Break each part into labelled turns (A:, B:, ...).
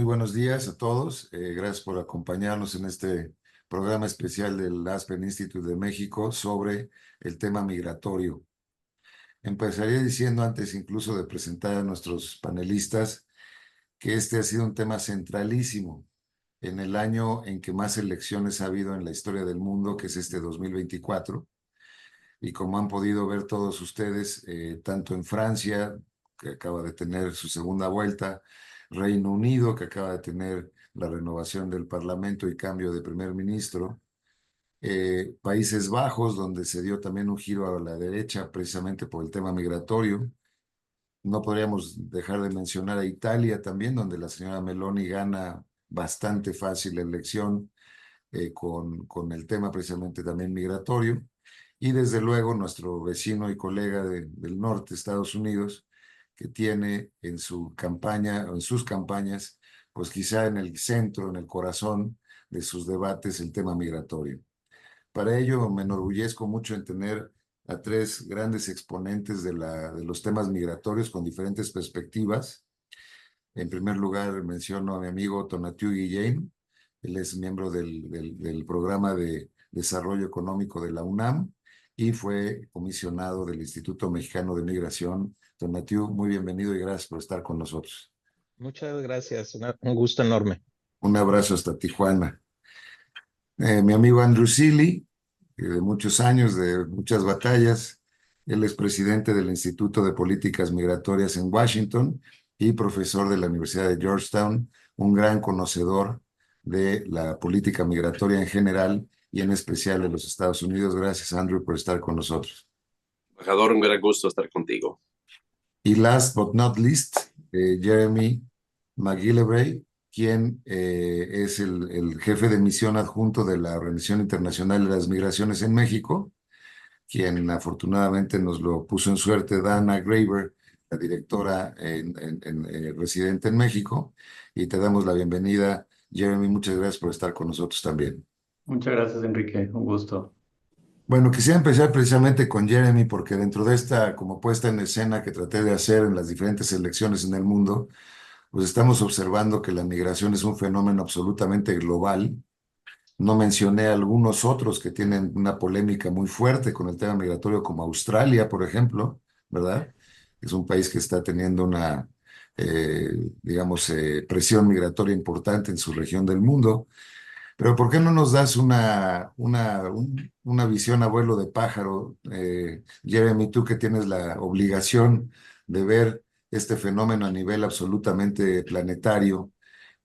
A: buenos días a todos. Gracias por acompañarnos en este programa especial del Aspen Institute de México sobre el tema migratorio. Empezaría diciendo, antes incluso de presentar a nuestros panelistas, que este ha sido un tema centralísimo en el año en que más elecciones ha habido en la historia del mundo, que es este 2024. Y como han podido ver todos ustedes, tanto en Francia, que acaba de tener su segunda vuelta, Reino Unido, que acaba de tener la renovación del Parlamento y cambio de primer ministro, Países Bajos, donde se dio también un giro a la derecha precisamente por el tema migratorio. No podríamos dejar de mencionar a Italia también, donde la señora Meloni gana bastante fácil la elección con el tema precisamente también migratorio. Y desde luego nuestro vecino y colega del norte, Estados Unidos, que tiene en su campaña o en sus campañas, pues quizá en el centro, en el corazón de sus debates, el tema migratorio. Para ello me enorgullezco mucho en tener a tres grandes exponentes de los temas migratorios con diferentes perspectivas. En primer lugar, menciono a mi amigo Tonatiuh Guillén. Él es miembro del programa de Desarrollo Económico de la UNAM y fue comisionado del Instituto Mexicano de Migración. Tonatiuh, muy bienvenido y gracias por estar con nosotros.
B: Muchas gracias, un gusto enorme.
A: Un abrazo hasta Tijuana. Mi amigo Andrew Seeley, de muchos años, de muchas batallas. Él es presidente del Instituto de Políticas Migratorias en Washington y profesor de la Universidad de Georgetown, un gran conocedor de la política migratoria en general y en especial de los Estados Unidos. Gracias, Andrew, por estar con nosotros.
C: Embajador, un gran gusto estar contigo.
A: Y last but not least, Jeremy McGillivray, quien es el jefe de misión adjunto de la Organización Internacional de las Migraciones en México, quien afortunadamente nos lo puso en suerte Dana Graver, la directora residente en México, y te damos la bienvenida. Jeremy, muchas gracias por estar con nosotros también.
D: Muchas gracias, Enrique. Un gusto.
A: Bueno, quisiera empezar precisamente con Jeremy, porque dentro de esta como puesta en escena que traté de hacer en las diferentes elecciones en el mundo, pues estamos observando que la migración es un fenómeno absolutamente global. No mencioné algunos otros que tienen una polémica muy fuerte con el tema migratorio, como Australia, por ejemplo, ¿verdad? Es un país que está teniendo una, digamos, presión migratoria importante en su región del mundo. Pero ¿por qué no nos das una visión a vuelo de pájaro, Jeremy, tú que tienes la obligación de ver este fenómeno a nivel absolutamente planetario?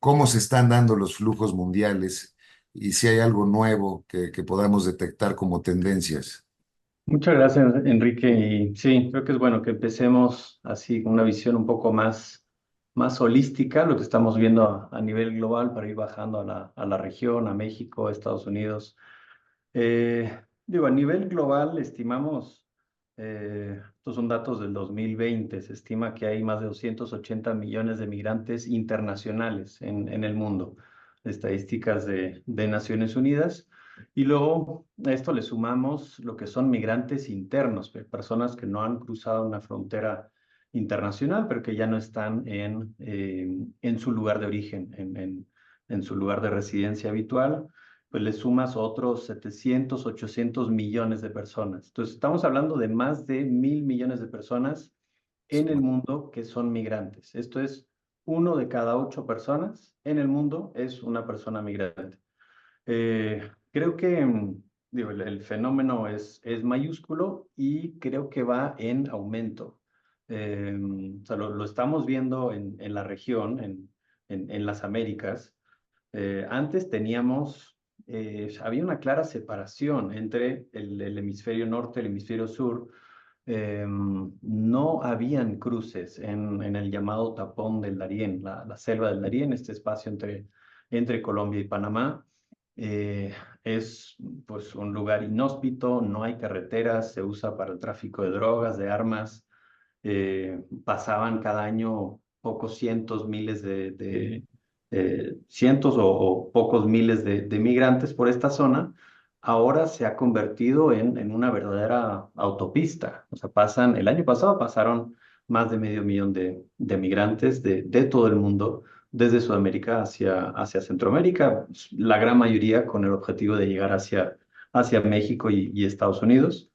A: ¿Cómo se están dando los flujos mundiales y si hay algo nuevo que podamos detectar como tendencias?
D: Muchas gracias, Enrique. Y sí, creo que es bueno que empecemos así con una visión un poco más holística, lo que estamos viendo a nivel global para ir bajando a la región, a México, a Estados Unidos. A nivel global estimamos, estos son datos del 2020, se estima que hay más de 280 millones de migrantes internacionales en el mundo, estadísticas de Naciones Unidas. Y luego a esto le sumamos lo que son migrantes internos, personas que no han cruzado una frontera internacional, pero que ya no están en su lugar de origen, en su lugar de residencia habitual. Pues le sumas otros 700, 800 millones de personas. Entonces, estamos hablando de más de 1.000 millones de personas en el mundo que son migrantes. Esto es 1 de cada 8 personas en el mundo es una persona migrante. Creo que el fenómeno es mayúsculo y creo que va en aumento. O sea, lo estamos viendo en la región, en las Américas. Antes había una clara separación entre el hemisferio norte y el hemisferio sur. No habían cruces en el llamado tapón del Darién, la selva del Darién, este espacio entre Colombia y Panamá. Es pues un lugar inhóspito, no hay carreteras, se usa para el tráfico de drogas, de armas. Pasaban cada año pocos cientos, miles cientos o pocos miles de migrantes por esta zona. Ahora se ha convertido en una verdadera autopista. O sea, el año pasado pasaron más de 500,000 de migrantes de todo el mundo desde Sudamérica hacia Centroamérica, la gran mayoría con el objetivo de llegar hacia México y Estados Unidos.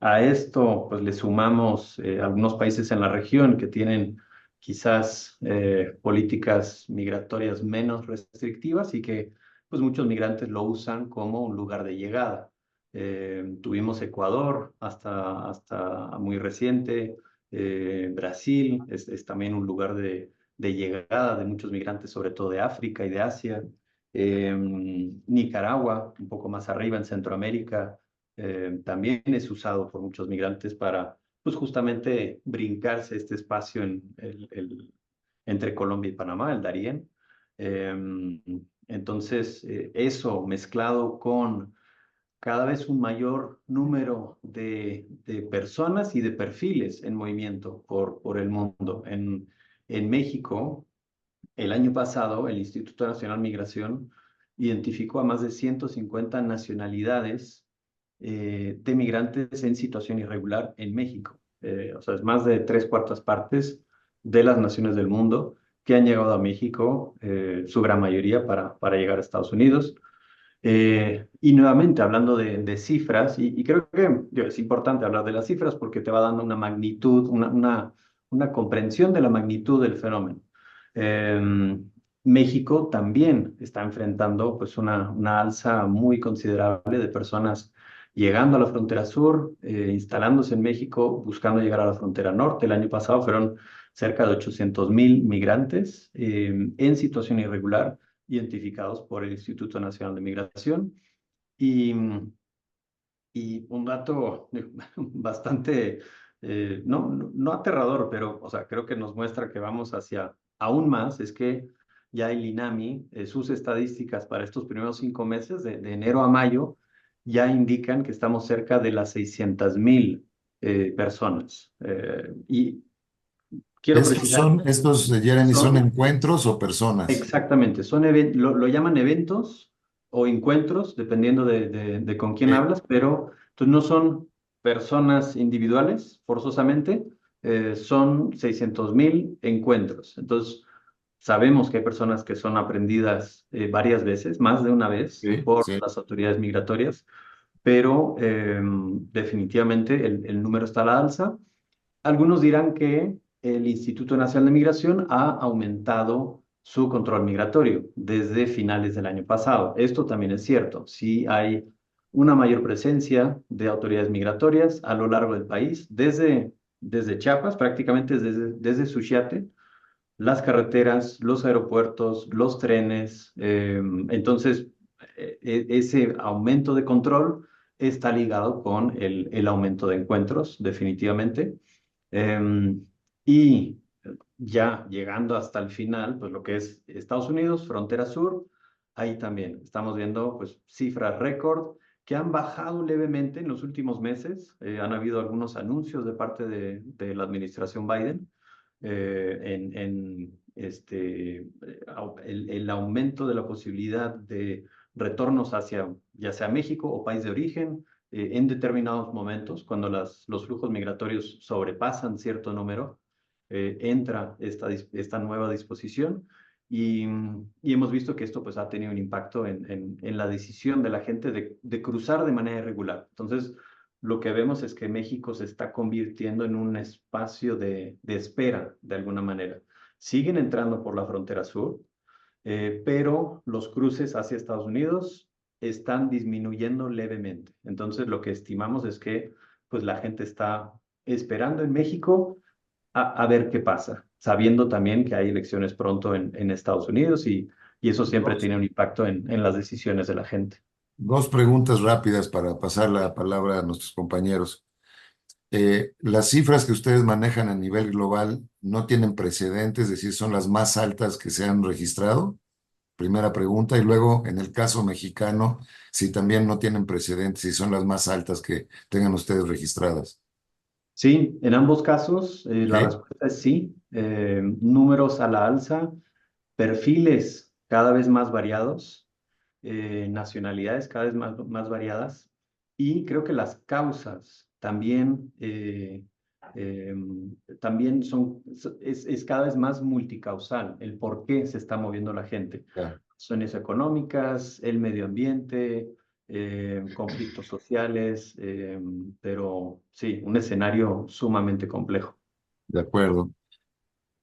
D: A esto pues le sumamos algunos países en la región que tienen quizás políticas migratorias menos restrictivas y que pues muchos migrantes lo usan como un lugar de llegada. Tuvimos Ecuador hasta muy reciente, Brasil es también un lugar de llegada de muchos migrantes, sobre todo de África y de Asia. Nicaragua, un poco más arriba en Centroamérica, también es usado por muchos migrantes para, pues justamente brincarse este espacio entre Colombia y Panamá, el Darién. Entonces, eso mezclado con cada vez un mayor número de personas y de perfiles en movimiento por el mundo. En México, el año pasado, el Instituto Nacional de Migración identificó a más de 150 nacionalidades de migrantes en situación irregular en México. O sea, es más de 3/4 partes de las naciones del mundo que han llegado a México, su gran mayoría para llegar a Estados Unidos. Y nuevamente, hablando de cifras, y creo que es importante hablar de las cifras porque te va dando una magnitud, una comprensión de la magnitud del fenómeno. México también está enfrentando pues una alza muy considerable de personas llegando a la frontera sur, instalándose en México, buscando llegar a la frontera norte. El año pasado fueron cerca de 800,000 migrantes en situación irregular identificados por el Instituto Nacional de Migración. Y, y un dato bastante, no aterrador, pero o sea, creo que nos muestra que vamos hacia aún más, es que ya el INAMI, sus estadísticas para estos primeros 5 meses, de enero a mayo, ya indican que estamos cerca de las 600,000 personas. Y quiero precisar,
A: Estos, Jeremy, ¿son
D: son
A: encuentros o personas?
D: exactamente, lo llaman eventos o encuentros, dependiendo de con quién
A: Eh,
D: hablas, pero entonces no son personas individuales, forzosamente, son 600,000 encuentros. Entonces, sabemos que hay personas que son aprendidas varias veces, más de una vez,
A: sí,
D: por
A: sí.
D: las autoridades migratorias, pero definitivamente el número está a la alza. Algunos dirán que el Instituto Nacional de Migración ha aumentado su control migratorio desde finales del año pasado. Esto también es cierto. Sí hay una mayor presencia de autoridades migratorias a lo largo del país, desde Chiapas, prácticamente desde Suchiate, las carreteras, los aeropuertos, los trenes. Entonces, ese aumento de control está ligado con el aumento de encuentros, definitivamente. Em, y ya llegando hasta el final, pues lo que es Estados Unidos, frontera sur, ahí también estamos viendo pues cifras récord que han bajado levemente en los últimos meses. Han habido algunos anuncios de parte de la administración Biden el aumento de la posibilidad de retornos hacia ya sea México o país de origen en determinados momentos, cuando los flujos migratorios sobrepasan cierto número, entra esta nueva disposición y hemos visto que esto pues, ha tenido un impacto en la decisión de la gente de cruzar de manera irregular. Entonces, lo que vemos es que México se está convirtiendo en un espacio de espera, de alguna manera. Siguen entrando por la frontera sur, pero los cruces hacia Estados Unidos están disminuyendo levemente. Entonces, lo que estimamos es que pues, la gente está esperando en México a ver qué pasa, sabiendo también que hay elecciones pronto en Estados Unidos y eso siempre
A: Dos,
D: tiene un impacto en las decisiones de la gente.
A: dos preguntas rápidas para pasar la palabra a nuestros compañeros. Las cifras que ustedes manejan a nivel global no tienen precedentes, es decir, son las más altas que se han registrado. Primera pregunta. Y luego, en el caso mexicano, si también no tienen precedentes, si son las más altas que tengan ustedes registradas.
D: Sí, en ambos casos la
A: ¿Sí?
D: respuesta es sí. Números a la alza, perfiles cada vez más variados, nacionalidades cada vez más variadas y creo que las causas también también es cada vez más multicausal el por qué se está moviendo la gente.
A: Claro.
D: Razones económicas, el medio ambiente, conflictos sociales, pero sí, un escenario sumamente complejo.
A: De acuerdo.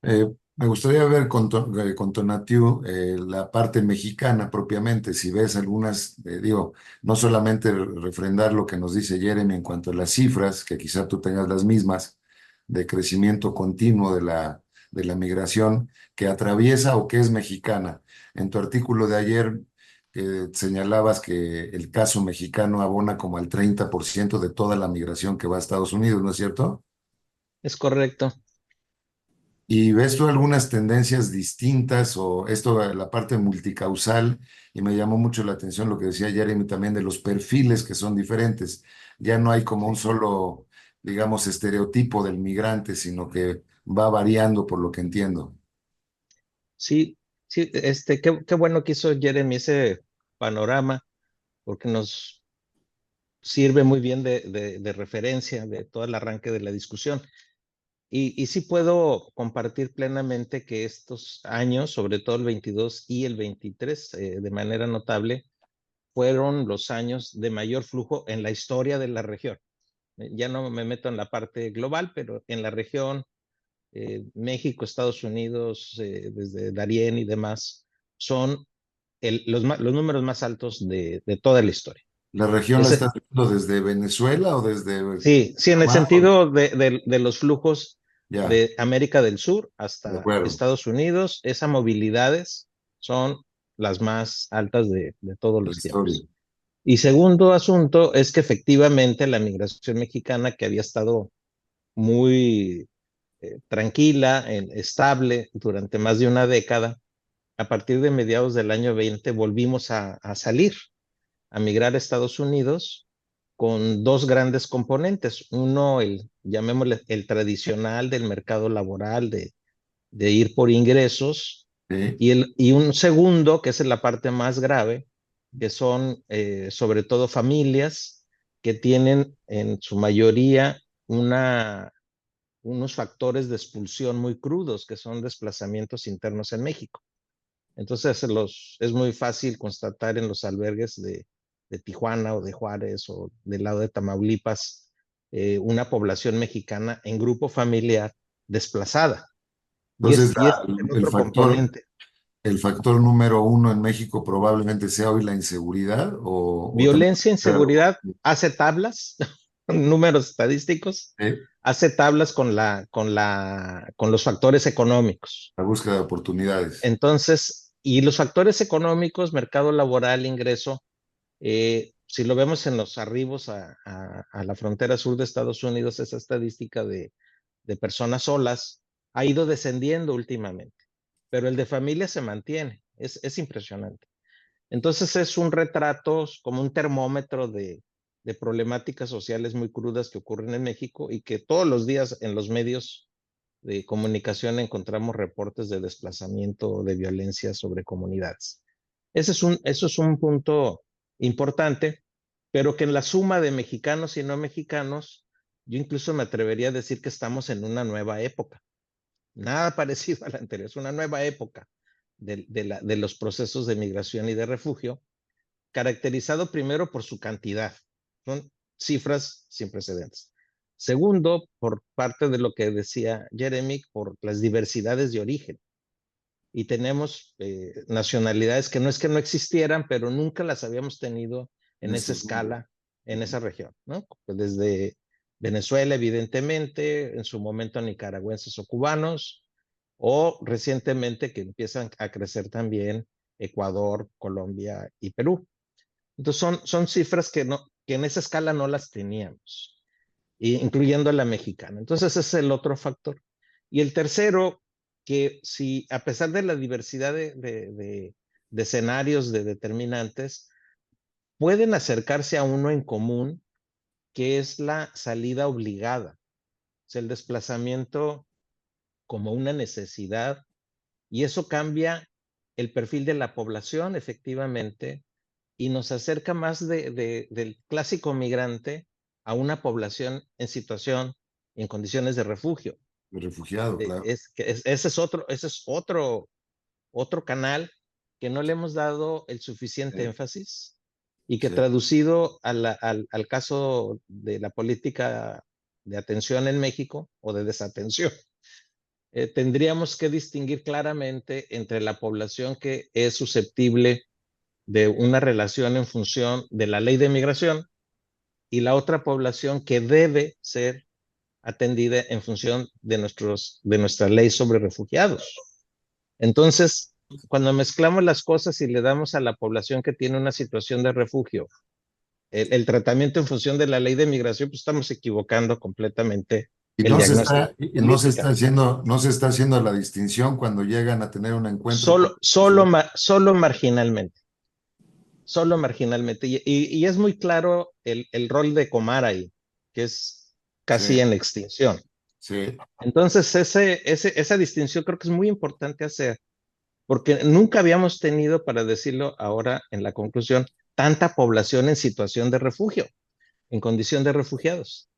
A: Me gustaría ver con Tonatiu la parte mexicana propiamente, si ves algunas, digo, no solamente refrendar lo que nos dice Jeremy en cuanto a las cifras, que quizá tú tengas las mismas, de crecimiento continuo de la migración que atraviesa o que es mexicana. En tu artículo de ayer señalabas que el caso mexicano abona como al 30% de toda la migración que va a Estados Unidos, ¿no es cierto?
B: Es correcto.
A: ¿Y ves tú algunas tendencias distintas o esto, la parte multicausal? Y me llamó mucho la atención lo que decía Jeremy también de los perfiles que son diferentes. Ya no hay como un solo, digamos, estereotipo del migrante, sino que va variando por lo que entiendo.
B: Sí, sí, qué bueno que hizo Jeremy ese panorama, porque nos sirve muy bien de referencia de todo el arranque de la discusión. Y sí puedo compartir plenamente que estos años, sobre todo el 22 y el 23, de manera notable, fueron los años de mayor flujo en la historia de la región. Ya no me meto en la parte global, pero en la región, México, Estados Unidos, desde Darién y demás, son los números más altos de toda la historia.
A: ¿La región la
B: Ese,
A: estás viendo desde Venezuela o desde
B: sí, sí, en el
A: Panamá?
B: sentido de los flujos
A: Ya,
B: de América del Sur
A: de
B: hasta
A: acuerdo.
B: Estados Unidos, esas movilidades son las más altas de todos
A: La
B: los
A: historia.
B: tiempos. Y segundo asunto es que efectivamente la migración mexicana, que había estado muy tranquila, estable durante más de una década, a partir de mediados del año 20 volvimos a salir, a migrar a Estados Unidos con dos grandes componentes. Uno, llamémosle el tradicional del mercado laboral, de ir por ingresos,
A: Sí,
B: y un segundo, que es la parte más grave, que son sobre todo familias que tienen en su mayoría unos factores de expulsión muy crudos, que son desplazamientos internos en México. Entonces es muy fácil constatar en los albergues de Tijuana o de Juárez o del lado de Tamaulipas una población mexicana en grupo familiar desplazada.
A: entonces
B: Y es el otro componente.
A: el factor número uno en México probablemente sea hoy la inseguridad o también
B: Violencia, inseguridad, hace tablas, números estadísticos, hace tablas con los factores económicos.
A: la búsqueda de oportunidades.
B: Entonces, y los factores económicos, mercado laboral, ingreso, si lo vemos en los arribos a la frontera sur de Estados Unidos, esa estadística de personas solas ha ido descendiendo últimamente, pero el de familia se mantiene, es impresionante. Entonces es un retrato, como un termómetro de problemáticas sociales muy crudas que ocurren en México y que todos los días en los medios de comunicación encontramos reportes de desplazamiento o de violencia sobre comunidades. Eso es un punto importante, pero que en la suma de mexicanos y no mexicanos, yo incluso me atrevería a decir que estamos en una nueva época. Nada parecido a la anterior, es una nueva época de los procesos de migración y de refugio, caracterizado primero por su cantidad. Son cifras sin precedentes. Segundo, por parte de lo que decía Jeremy, por las diversidades de origen. Y tenemos nacionalidades que no existieran, pero nunca las habíamos tenido en esa escala, en esa región, ¿no? Desde Venezuela, evidentemente, en su momento nicaragüenses o cubanos, o recientemente que empiezan a crecer también Ecuador, Colombia y Perú. Entonces son cifras que en esa escala no las teníamos, incluyendo la mexicana. Entonces ese es el otro factor. Y el tercero, que si a pesar de la diversidad de escenarios, de determinantes, pueden acercarse a uno en común, que es la salida obligada, o sea, el desplazamiento como una necesidad, y eso cambia el perfil de la población, efectivamente, y nos acerca más del clásico migrante a una población en situación en condiciones de refugio.
A: De refugiado, claro.
B: Ese es otro canal que no le hemos dado el suficiente énfasis y que traducido al caso de la política de atención en México o de desatención, tendríamos que distinguir claramente entre la población que es susceptible de una relación en función de la ley de migración y la otra población que debe ser atendida en función de nuestra ley sobre refugiados. Entonces, cuando mezclamos las cosas y le damos a la población que tiene una situación de refugio el tratamiento en función de la ley de migración, pues estamos equivocando completamente
A: Y
B: el
A: no se
B: diagnóstico.
A: está, y no se está haciendo, no se está haciendo la distinción cuando llegan a tener un encuentro.
B: Solo marginalmente. Solo marginalmente. Y es muy claro el rol de Comar ahí, que es casi en extinción.
A: Sí.
B: Entonces, esa distinción creo que es muy importante hacer, porque nunca habíamos tenido, para decirlo ahora en la conclusión, tanta población en situación de refugio, en condición de refugiados.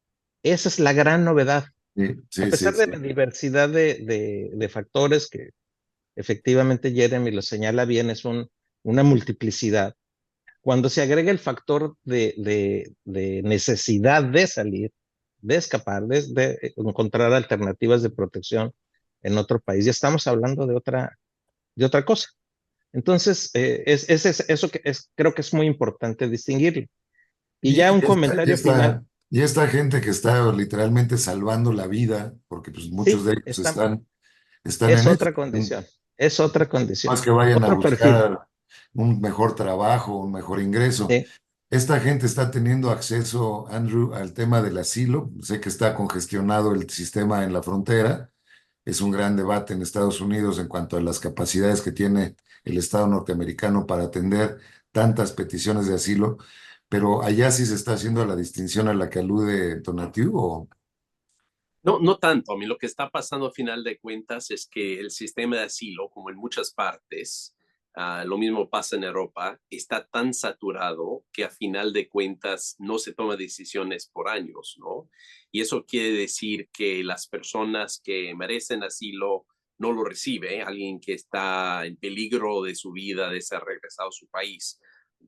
B: Esa es la gran novedad. A pesar de la diversidad de factores que efectivamente Jeremy lo señala bien, es una multiplicidad. Cuando se agrega el factor de necesidad de salir, de escapar, de encontrar alternativas de protección en otro país, ya estamos hablando de otra cosa. Entonces, eso creo que es muy importante distinguirlo. Y ya un comentario final.
A: Y esta gente que está literalmente salvando la vida, porque pues muchos de ellos están
B: es
A: en
B: otra condición. Es otra condición.
A: Más que vayan a
B: Otro perfil.
A: buscar un mejor trabajo, un mejor ingreso.
B: Sí.
A: Esta gente está teniendo acceso, Andrew, al tema del asilo. Sé que está congestionado el sistema en la frontera. Es un gran debate en Estados Unidos en cuanto a las capacidades que tiene el Estado norteamericano para atender tantas peticiones de asilo, pero allá sí se está haciendo la distinción a la que alude Tonatiuh, ¿o?
C: No, no tanto. A mí lo que está pasando a final de cuentas es que el sistema de asilo, como en muchas partes, lo mismo pasa en Europa, está tan saturado que a final de cuentas no se toma decisiones por años, ¿no? Y eso quiere decir que las personas que merecen asilo no lo recibe. Alguien que está en peligro de su vida, de ser regresado a su país,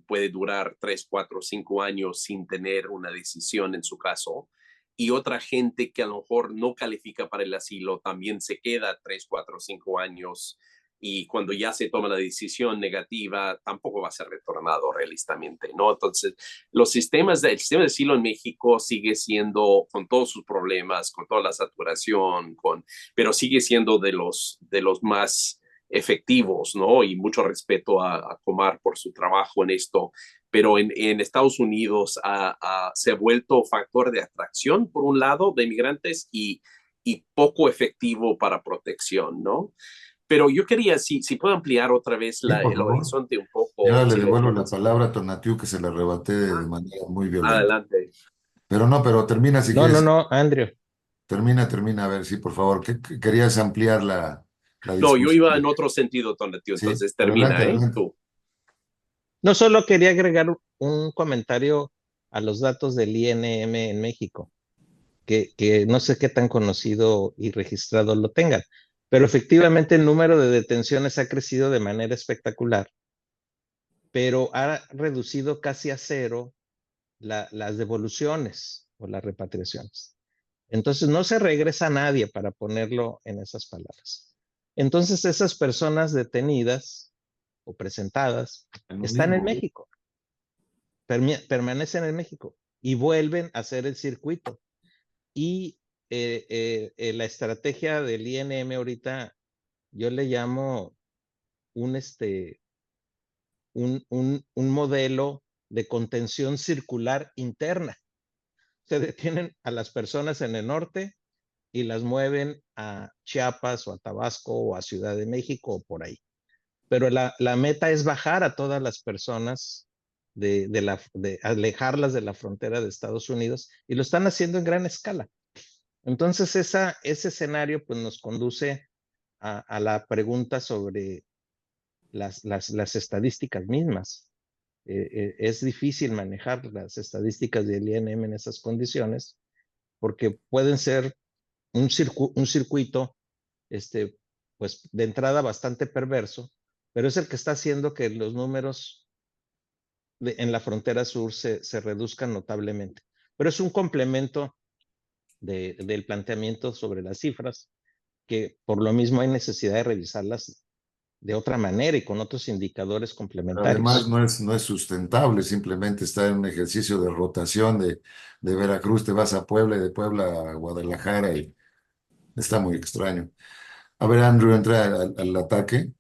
C: puede durar 3, 4, 5 años sin tener una decisión en su caso. Y otra gente que a lo mejor no califica para el asilo también se queda 3, 4, 5 años y cuando ya se toma la decisión negativa tampoco va a ser retornado realistamente, ¿no? Entonces, el sistema de asilo en México sigue siendo, con todos sus problemas, con toda la saturación, pero sigue siendo de los más efectivos, ¿no? Y mucho respeto a Comar por su trabajo en esto, pero en Estados Unidos se ha vuelto factor de atracción, por un lado, de migrantes y poco efectivo para protección, ¿no? Pero yo quería, si puedo ampliar otra vez el horizonte un poco.
A: Y ahora le devuelvo la palabra a Tonatiuh, que se la arrebaté de manera muy violenta.
C: Adelante.
A: Pero termina si quieres.
B: No, Andrew.
A: Termina, a ver, sí, por favor. ¿Querías ampliar la
C: No,
A: discusión?
C: yo iba en otro sentido, Tonatiuh,
A: Sí,
C: entonces termina,
A: adelante.
C: tú.
B: No, solo quería agregar un comentario a los datos del INM en México, que no sé qué tan conocido y registrado lo tengan, pero efectivamente el número de detenciones ha crecido de manera espectacular, pero ha reducido casi a cero las devoluciones o las repatriaciones. Entonces no se regresa a nadie, para ponerlo en esas palabras. Entonces esas personas detenidas o presentadas están en México, permanecen en México y vuelven a hacer el circuito. Y la estrategia del INM ahorita, yo le llamo un modelo de contención circular interna. Se detienen a las personas en el norte y las mueven a Chiapas o a Tabasco o a Ciudad de México o por ahí. Pero la meta es bajar a todas las personas, de alejarlas de la frontera de Estados Unidos, y lo están haciendo en gran escala. Entonces ese escenario pues nos conduce a la pregunta sobre las estadísticas mismas. Es difícil manejar las estadísticas del INM en esas condiciones, porque pueden ser un circuito, pues de entrada bastante perverso, pero es el que está haciendo que los números en la frontera sur se reduzcan notablemente. Pero es un complemento del planteamiento sobre las cifras, que por lo mismo hay necesidad de revisarlas de otra manera y con otros indicadores
A: Además,
B: complementarios.
A: no es sustentable, simplemente está en un ejercicio de rotación de Veracruz, te vas a Puebla y de Puebla a Guadalajara y está muy extraño. A ver, Andrew, entra al ataque.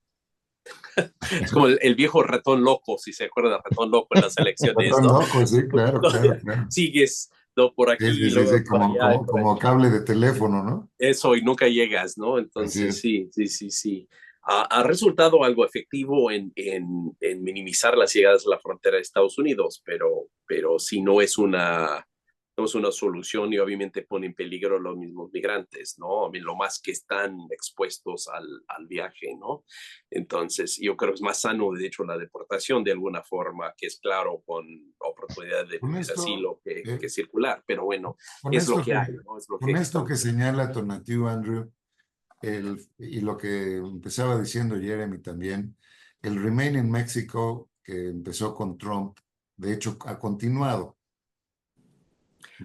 C: Es como el viejo ratón loco, si se acuerda del ratón loco en las elecciones,
A: Ratón
C: ¿no?
A: loco, sí, claro, claro, claro.
C: Sigues, ¿no? Por
A: Sí,
C: aquí
A: sí,
C: y
A: sí,
C: luego
A: sí,
C: por
A: como,
C: allá y
A: como,
C: por
A: como
C: allí.
A: cable de teléfono, ¿no?
C: Eso, y nunca llegas, ¿no?
A: Así
C: Entonces,
A: es.
C: sí. Ha resultado algo efectivo en minimizar las llegadas a la frontera de Estados Unidos, pero sí no es una solución y obviamente pone en peligro a los mismos migrantes, ¿no? Lo más que están expuestos al viaje, ¿no? Entonces, yo creo que es más sano, de hecho, la deportación de alguna forma, que es claro, con oportunidad de
A: Con
C: pedir
A: esto,
C: asilo
A: eh,
C: que circular, pero bueno,
A: con
C: es lo
A: esto
C: que
A: que,
C: hay, ¿no? Es lo
A: con
C: que
A: esto que
C: estamos.
A: señala Tonatiuh, Andrew, y lo que empezaba diciendo Jeremy también, el Remain in Mexico que empezó con Trump, de hecho, ha continuado.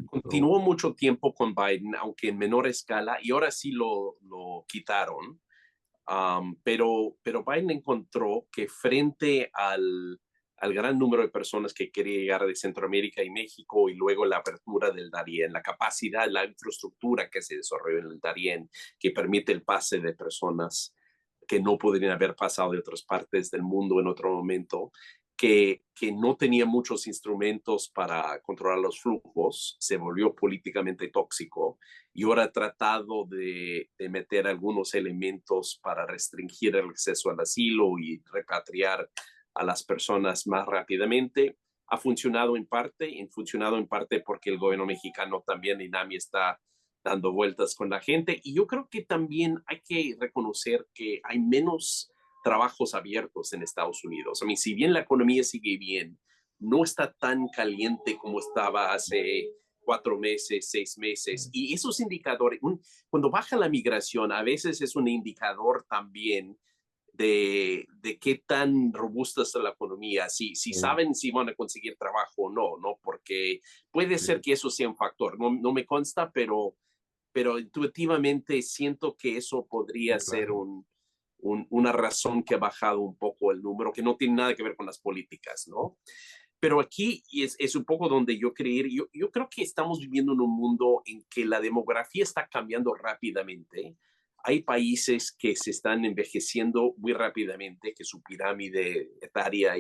C: Continuó mucho tiempo con Biden, aunque en menor escala, y ahora sí lo quitaron. Pero Biden encontró que frente al gran número de personas que quería llegar de Centroamérica y México y luego la apertura del Darién, la capacidad, la infraestructura que se desarrolló en el Darién, que permite el pase de personas que no podrían haber pasado de otras partes del mundo en otro momento, que no tenía muchos instrumentos para controlar los flujos, se volvió políticamente tóxico y ahora ha tratado de meter algunos elementos para restringir el acceso al asilo y repatriar a las personas más rápidamente. Ha funcionado en parte porque el gobierno mexicano también, INAMI, está dando vueltas con la gente. Y yo creo que también hay que reconocer que hay menos trabajos abiertos en Estados Unidos. Si bien la economía sigue bien, no está tan caliente como estaba hace 4 meses, 6 meses. Y esos indicadores, cuando baja la migración, a veces es un indicador también de qué tan robusta está la economía, si saben si van a conseguir trabajo o no, ¿no? Porque puede ser que eso sea un factor, no me consta, pero intuitivamente siento que eso podría ser
A: Claro.
C: una razón que ha bajado un poco el número, que no tiene nada que ver con las políticas, ¿no? Pero aquí es un poco donde yo creo, yo creo que estamos viviendo en un mundo en que la demografía está cambiando rápidamente. Hay países que se están envejeciendo muy rápidamente, que su pirámide etaria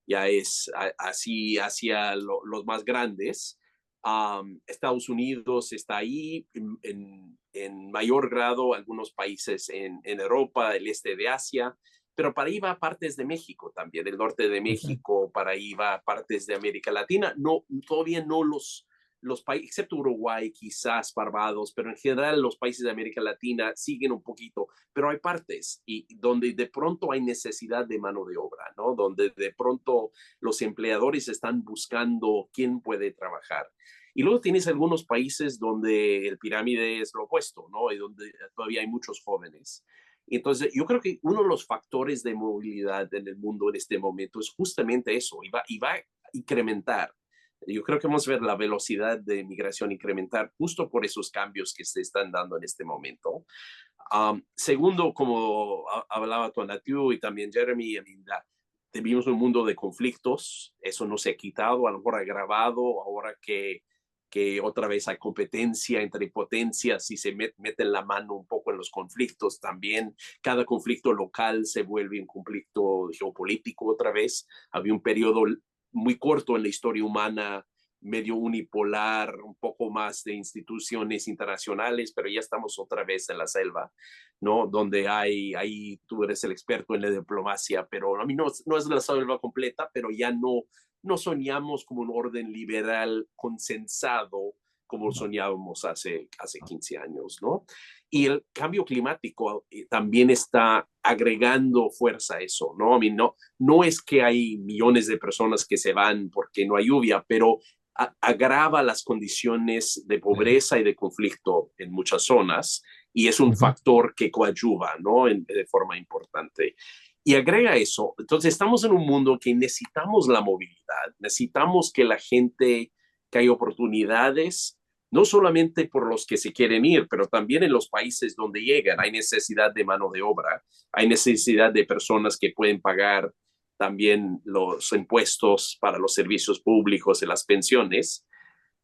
C: ya es así hacia los más grandes. Estados Unidos está ahí en mayor grado, algunos países en Europa, el este de Asia, pero para ahí va partes de México también, el norte de México, para ahí va partes de América Latina. No, todavía no los países, excepto Uruguay, quizás Barbados, pero en general los países de América Latina siguen un poquito, pero hay partes y donde de pronto hay necesidad de mano de obra, ¿no? Donde de pronto los empleadores están buscando quién puede trabajar. Y luego tienes algunos países donde el pirámide es lo opuesto, ¿no? Y donde todavía hay muchos jóvenes. Entonces, yo creo que uno de los factores de movilidad en el mundo en este momento es justamente eso, y va a incrementar. Yo creo que vamos a ver la velocidad de migración incrementar justo por esos cambios que se están dando en este momento. Segundo, como hablaba Tonatiuh y también Jeremy, vivimos un mundo de conflictos, eso no se ha quitado, a lo mejor agravado ahora que otra vez hay competencia entre potencias y se meten la mano un poco en los conflictos también. Cada conflicto local se vuelve un conflicto geopolítico otra vez. Había un periodo muy corto en la historia humana, medio unipolar, un poco más de instituciones internacionales, pero ya estamos otra vez en la selva, ¿no? Donde ahí tú eres el experto en la diplomacia, pero a mí no es la selva completa, pero ya no soñamos como un orden liberal consensado como soñábamos hace 15 años, ¿no? Y el cambio climático también está agregando fuerza a eso, ¿no? No es que hay millones de personas que se van porque no hay lluvia, pero agrava las condiciones de pobreza y de conflicto en muchas zonas y es un factor que coadyuva, ¿no? De forma importante. Y agrega eso, entonces estamos en un mundo que necesitamos la movilidad, necesitamos que la gente, que hay oportunidades, no solamente por los que se quieren ir, pero también en los países donde llegan. Hay necesidad de mano de obra, hay necesidad de personas que pueden pagar también los impuestos para los servicios públicos y las pensiones,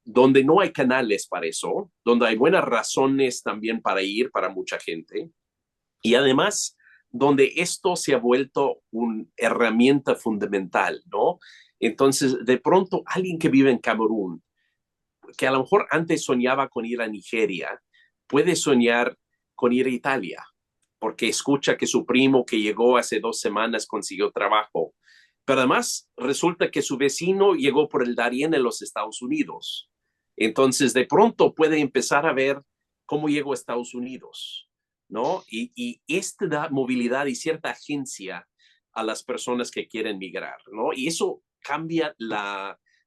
C: donde no hay canales para eso, donde hay buenas razones también para ir para mucha gente. Y además, donde esto se ha vuelto una herramienta fundamental, ¿no? Entonces, de pronto, alguien que vive en Camerún, que a lo mejor antes soñaba con ir a Nigeria, puede soñar con ir a Italia, porque escucha que su primo que llegó hace 2 semanas consiguió trabajo. Pero además resulta que su vecino llegó por el Darién en los Estados Unidos. Entonces, de pronto puede empezar a ver cómo llegó a Estados Unidos, ¿no? Y esto da movilidad y cierta agencia a las personas que quieren migrar, ¿no? Y eso cambia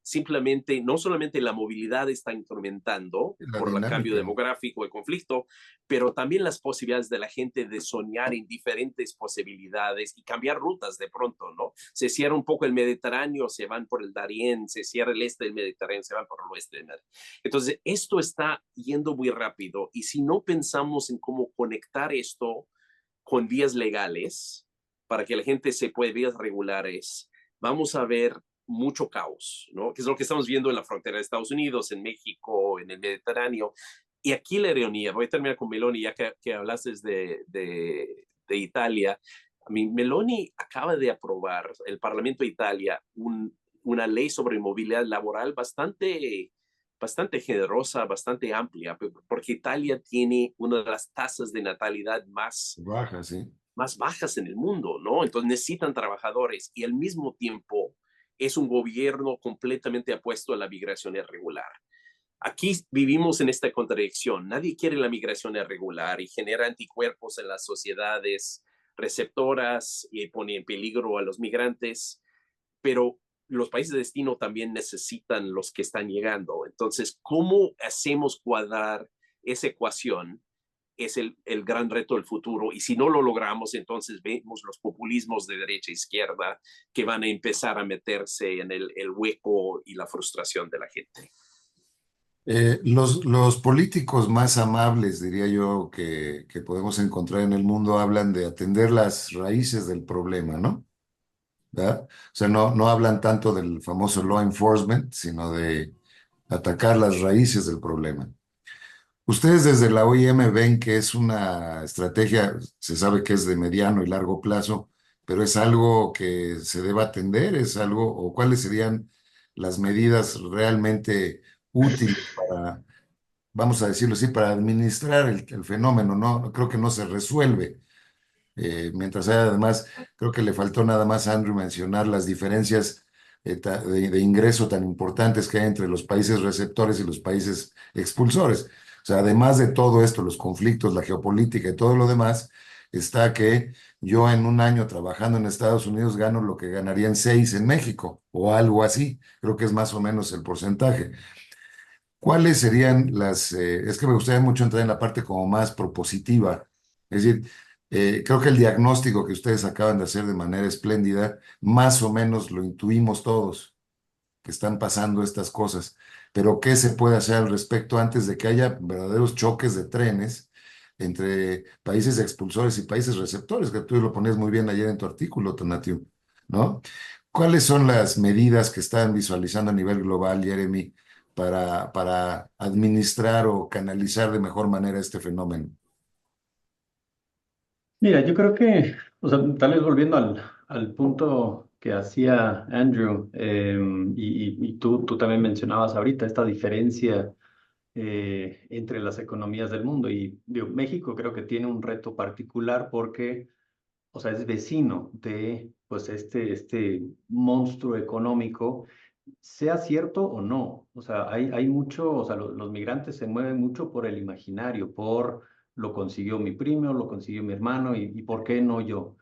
C: simplemente, no solamente la movilidad está incrementando
A: La
C: por el cambio
A: dinámica.
C: demográfico y conflicto, pero también las posibilidades de la gente de soñar en diferentes posibilidades y cambiar rutas de pronto, ¿no? Se cierra un poco el Mediterráneo, se van por el Darién, se cierra el este del Mediterráneo, se van por el oeste del Mediterráneo. Entonces, esto está yendo muy rápido y si no pensamos en cómo conectar esto con vías legales para que la gente se pueda, vías regulares, vamos a ver mucho caos, ¿no? Que es lo que estamos viendo en la frontera de Estados Unidos, en México, en el Mediterráneo. Y aquí la ironía, voy a terminar con Meloni, ya que hablaste de Italia. Meloni acaba de aprobar, el Parlamento de Italia, una ley sobre movilidad laboral bastante generosa, bastante amplia, porque Italia tiene una de las tasas de natalidad
A: Baja, sí.
C: más bajas en el mundo, ¿no? Entonces necesitan trabajadores y al mismo tiempo es un gobierno completamente apuesto a la migración irregular. Aquí vivimos en esta contradicción. Nadie quiere la migración irregular y genera anticuerpos en las sociedades receptoras y pone en peligro a los migrantes, pero los países de destino también necesitan los que están llegando. Entonces, ¿cómo hacemos cuadrar esa ecuación? Es el gran reto del futuro. Y si no lo logramos, entonces vemos los populismos de derecha e izquierda que van a empezar a meterse en el hueco y la frustración de la gente.
A: Los políticos más amables, diría yo, que podemos encontrar en el mundo, hablan de atender las raíces del problema, ¿no? ¿Verdad? O sea, no hablan tanto del famoso law enforcement, sino de atacar las raíces del problema. Ustedes desde la OIM ven que es una estrategia, se sabe que es de mediano y largo plazo, pero es algo que se debe atender, es algo, o cuáles serían las medidas realmente útiles para, vamos a decirlo así, para administrar el fenómeno, ¿no? Creo que no se resuelve. Mientras haya, además, creo que le faltó nada más a Andrew mencionar las diferencias de ingreso tan importantes que hay entre los países receptores y los países expulsores. O sea, además de todo esto, los conflictos, la geopolítica y todo lo demás, está que yo en un año trabajando en Estados Unidos gano lo que ganaría en 6 en México o algo así. Creo que es más o menos el porcentaje. ¿Cuáles serían es que me gustaría mucho entrar en la parte como más propositiva? Es decir, creo que el diagnóstico que ustedes acaban de hacer de manera espléndida, más o menos lo intuimos todos, que están pasando estas cosas. Pero ¿qué se puede hacer al respecto antes de que haya verdaderos choques de trenes entre países expulsores y países receptores? Que tú lo ponías muy bien ayer en tu artículo, Tonatiu, ¿no? ¿Cuáles son las medidas que están visualizando a nivel global, Jeremy, para administrar o canalizar de mejor manera este fenómeno?
D: Mira, yo creo que, o sea, tal vez volviendo al punto que hacía Andrew, y tú también mencionabas ahorita esta diferencia entre las economías del mundo. Y digo, México creo que tiene un reto particular porque, o sea, es vecino de pues este monstruo económico, sea cierto o no. O sea, hay mucho, o sea, los migrantes se mueven mucho por el imaginario, por lo consiguió mi primo, lo consiguió mi hermano y por qué no yo.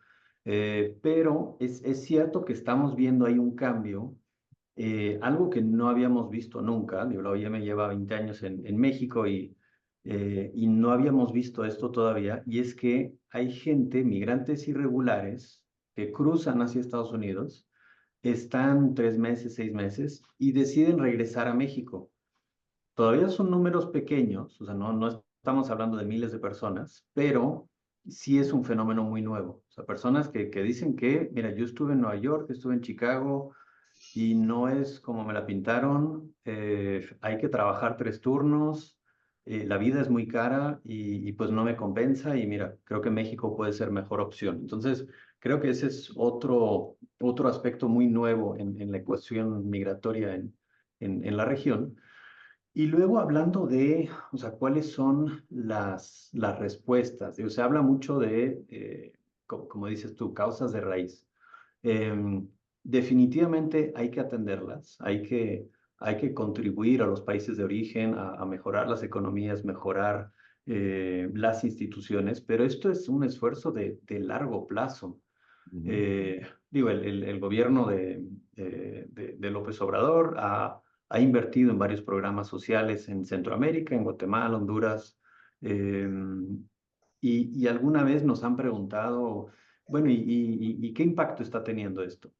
D: Pero es cierto que estamos viendo ahí un cambio algo que no habíamos visto nunca. Digo, la OIM lleva 20 años en México y no habíamos visto esto todavía, y es que hay gente, migrantes irregulares, que cruzan hacia Estados Unidos, están 3 meses, 6 meses y deciden regresar a México. Todavía son números pequeños, o sea, no estamos hablando de miles de personas, pero sí es un fenómeno muy nuevo. O sea, personas que dicen que, mira, yo estuve en Nueva York, estuve en Chicago y no es como me la pintaron, hay que trabajar 3 turnos, la vida es muy cara y pues no me compensa y mira, creo que México puede ser mejor opción. Entonces, creo que ese es otro aspecto muy nuevo en la ecuación migratoria en la región. Y luego hablando de, o sea, cuáles son las respuestas. Digo, se habla mucho de, como dices tú, causas de raíz. Em, Definitivamente hay que atenderlas, hay que contribuir a los países de origen a mejorar las economías, mejorar las instituciones, pero esto es un esfuerzo de largo plazo.
A: Ujú.
D: Digo, el gobierno de López Obrador ha invertido en varios programas sociales en Centroamérica, en Guatemala, Honduras, eh, y alguna vez nos han preguntado, bueno, ¿y qué impacto está teniendo esto?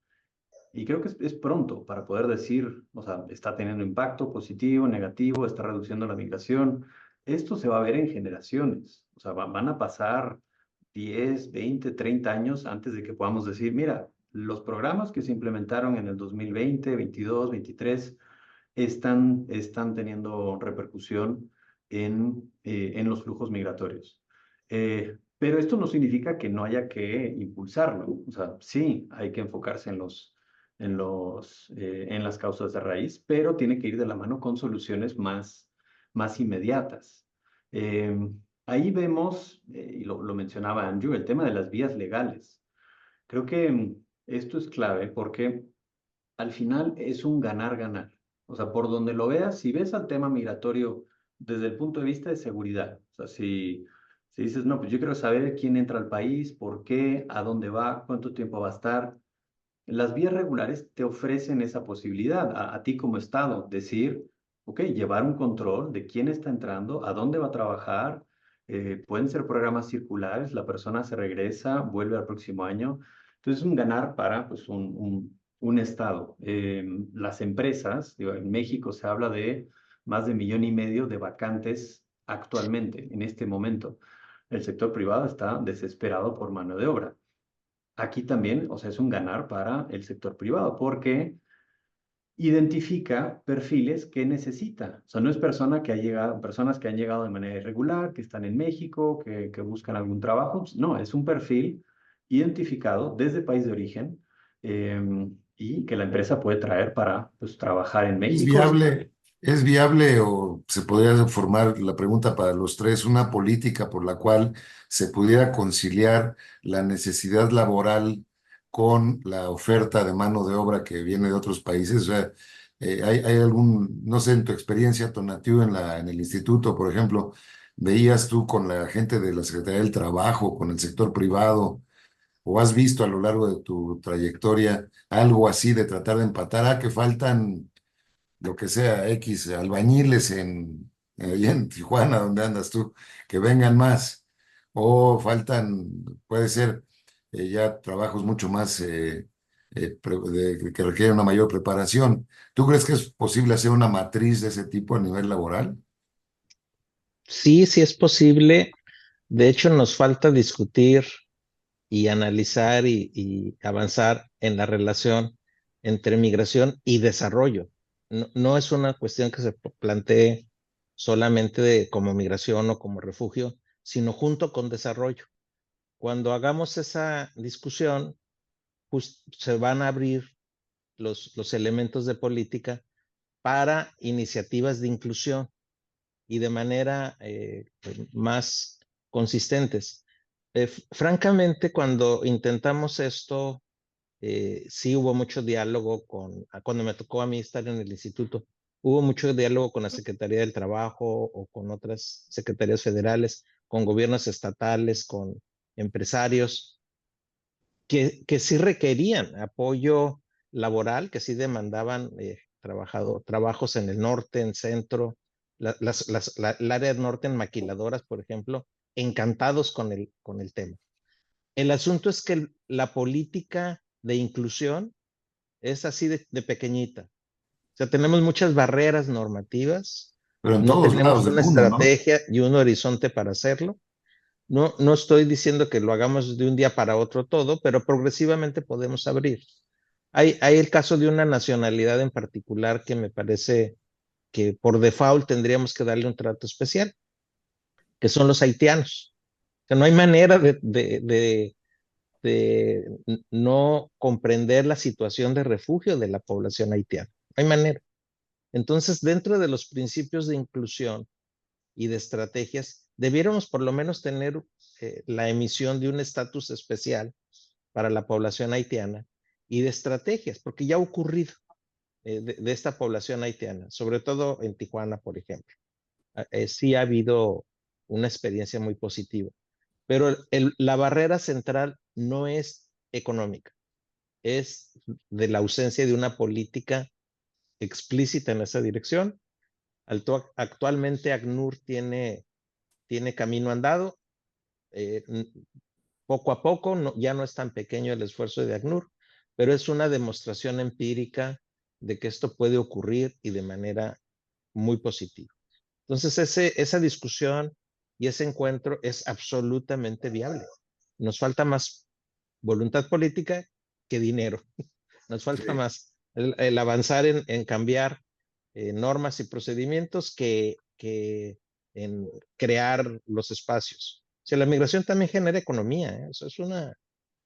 D: Y creo que es pronto para poder decir, o sea, está teniendo impacto positivo, negativo, está reduciendo la migración. Esto se va a ver en generaciones, o sea, van a pasar 10, 20, 30 años antes de que podamos decir, mira, los programas que se implementaron en el 2020, 22, 23, están teniendo repercusión en los flujos migratorios. Pero esto no significa que no haya que impulsarlo. O sea, sí, hay que enfocarse en las causas de raíz, pero tiene que ir de la mano con soluciones más inmediatas. Eh, Ahí vemos, y lo mencionaba Andrew, el tema de las vías legales. Creo que esto es clave porque al final es un ganar-ganar. O sea, por donde lo veas, si ves al tema migratorio desde el punto de vista de seguridad, o sea, si dices, no, pues yo quiero saber quién entra al país, por qué, a dónde va, cuánto tiempo va a estar, las vías regulares te ofrecen esa posibilidad a ti como Estado, decir, ok, llevar un control de quién está entrando, a dónde va a trabajar, pueden ser programas circulares, la persona se regresa, vuelve al próximo año. Entonces es un ganar para pues, un Estado. Las empresas, digo, en México se habla de más de 1,5 millones de vacantes actualmente, en este momento. El sector privado está desesperado por mano de obra. Aquí también, o sea, es un ganar para el sector privado porque identifica perfiles que necesita. O sea, no es personas que han llegado de manera irregular, que están en México, que buscan algún trabajo. No, es un perfil identificado desde el país de origen, y que la empresa puede traer para pues, trabajar en
A: ¿Es
D: México.
A: viable, es viable o se podría formar la pregunta para los tres, una política por la cual se pudiera conciliar la necesidad laboral con la oferta de mano de obra que viene de otros países? O sea, hay algún, no sé, en tu experiencia, Tonatiuh, en el instituto, por ejemplo, veías tú con la gente de la Secretaría del Trabajo, con el sector privado, o has visto a lo largo de tu trayectoria algo así de tratar de empatar, que faltan lo que sea, X albañiles allá en Tijuana, donde andas tú, que vengan más, o faltan, puede ser ya trabajos mucho más que requieren una mayor preparación. ¿Tú crees que es posible hacer una matriz de ese tipo a nivel laboral?
B: Sí, sí es posible. De hecho, nos falta discutir y analizar y avanzar en la relación entre migración y desarrollo. No es una cuestión que se plantee solamente como migración o como refugio, sino junto con desarrollo. Cuando hagamos esa discusión, se van a abrir los elementos de política para iniciativas de inclusión y de manera más consistentes. Francamente, cuando intentamos esto, sí hubo mucho diálogo cuando me tocó a mí estar en el instituto, hubo mucho diálogo con la Secretaría del Trabajo o con otras secretarías federales, con gobiernos estatales, con empresarios, que sí requerían apoyo laboral que sí demandaban trabajos en el norte, en centro, el área del norte en maquiladoras, por ejemplo, encantados con el tema. El asunto es que la política de inclusión es así de pequeñita. O sea, tenemos muchas barreras normativas,
A: Pero en
B: no
A: todos lados
B: tenemos
A: del
B: una
A: mundo, ¿no?
B: estrategia y un horizonte para hacerlo. No estoy diciendo que lo hagamos de un día para otro todo, pero progresivamente podemos abrir. Hay el caso de una nacionalidad en particular que me parece que por default tendríamos que darle un trato especial, que son los haitianos. O sea, no hay manera de no comprender la situación de refugio de la población haitiana. No hay manera. Entonces, dentro de los principios de inclusión y de estrategias, debiéramos por lo menos tener la emisión de un estatus especial para la población haitiana y de estrategias, porque ya ha ocurrido de esta población haitiana, sobre todo en Tijuana, por ejemplo. Sí ha habido una experiencia muy positiva, pero la barrera central no es económica, es de la ausencia de una política explícita en esa dirección. Actualmente ACNUR tiene camino andado, eh, poco a poco, ya no es tan pequeño el esfuerzo de ACNUR, pero es una demostración empírica de que esto puede ocurrir y de manera muy positiva. Entonces, esa discusión y ese encuentro es absolutamente viable. Nos falta más voluntad política que dinero. Nos falta
A: Sí.
B: más el avanzar en cambiar normas y procedimientos que en crear los espacios. O sea, la migración también genera economía, ¿eh?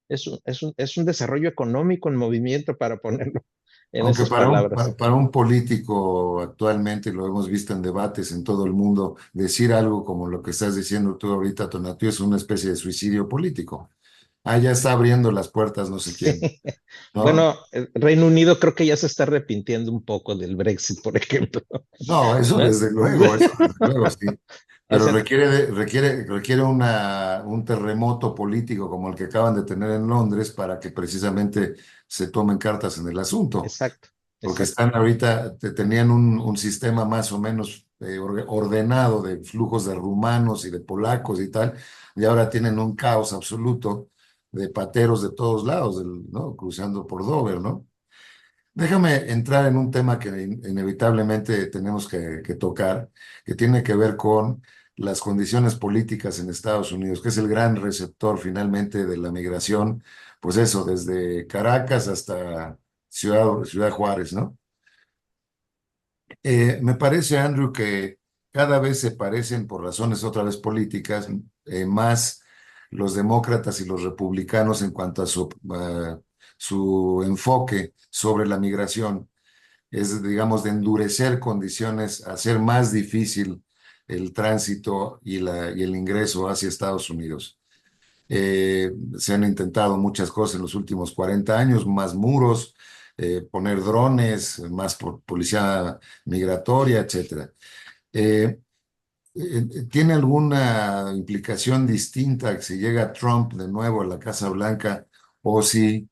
B: Eso es un desarrollo económico en movimiento, para ponerlo en
A: Aunque
B: esas palabras.
A: para un político actualmente, lo hemos visto en debates en todo el mundo, decir algo como lo que estás diciendo tú ahorita, Tonatiuh, es una especie de suicidio político. Ah, ya está abriendo las puertas no sé quién,
B: Sí.
A: ¿no?
B: Bueno, Reino Unido creo que ya se está arrepintiendo un poco del Brexit, por ejemplo.
A: No,
B: ¿No?
A: eso desde luego, sí.
B: O
A: Pero
B: sea,
A: requiere un terremoto político como el que acaban de tener en Londres para que precisamente se tomen cartas en el asunto.
B: exacto,
A: Porque
B: exacto.
A: están ahorita, tenían un sistema más o menos ordenado de flujos de rumanos y de polacos y tal, y ahora tienen un caos absoluto de pateros de todos lados, ¿no? Cruzando por Dover, ¿no? Déjame entrar en un tema que inevitablemente tenemos que tocar, que tiene que ver con las condiciones políticas en Estados Unidos, que es el gran receptor finalmente de la migración, pues eso, desde Caracas hasta Ciudad Juárez, ¿no? Me parece, Andrew, que cada vez se parecen, por razones otra vez políticas, más los demócratas y los republicanos en cuanto a su enfoque sobre la migración. Es, digamos, de endurecer condiciones, hacer más difícil el tránsito y el ingreso hacia Estados Unidos. Se han intentado muchas cosas en los últimos 40 años, más muros, poner drones, más policía migratoria, etcétera. Eh, ¿Tiene alguna implicación distinta si llega Trump de nuevo a la Casa Blanca o si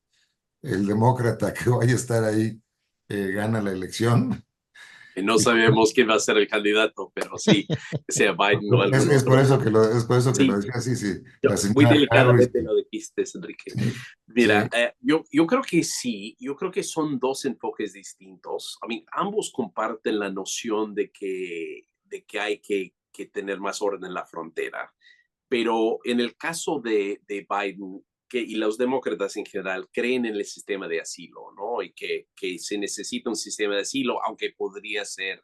A: el demócrata que vaya a estar ahí gana la elección?
C: Y no sabemos quién va a ser el candidato, pero sí, sea Biden o algún
A: Es por
C: otro.
A: eso es por eso que lo
C: Sí,
A: decía, sí, sí, la
C: muy
A: señora Harris.
C: delicadamente lo dijiste, Enrique.
A: Sí,
C: Mira, yo creo que sí, yo creo que son dos enfoques distintos. Ambos comparten la noción de que hay que tener más orden en la frontera, pero en el caso de Biden y los demócratas en general creen en el sistema de asilo, ¿no? Y que se necesita un sistema de asilo, aunque podría ser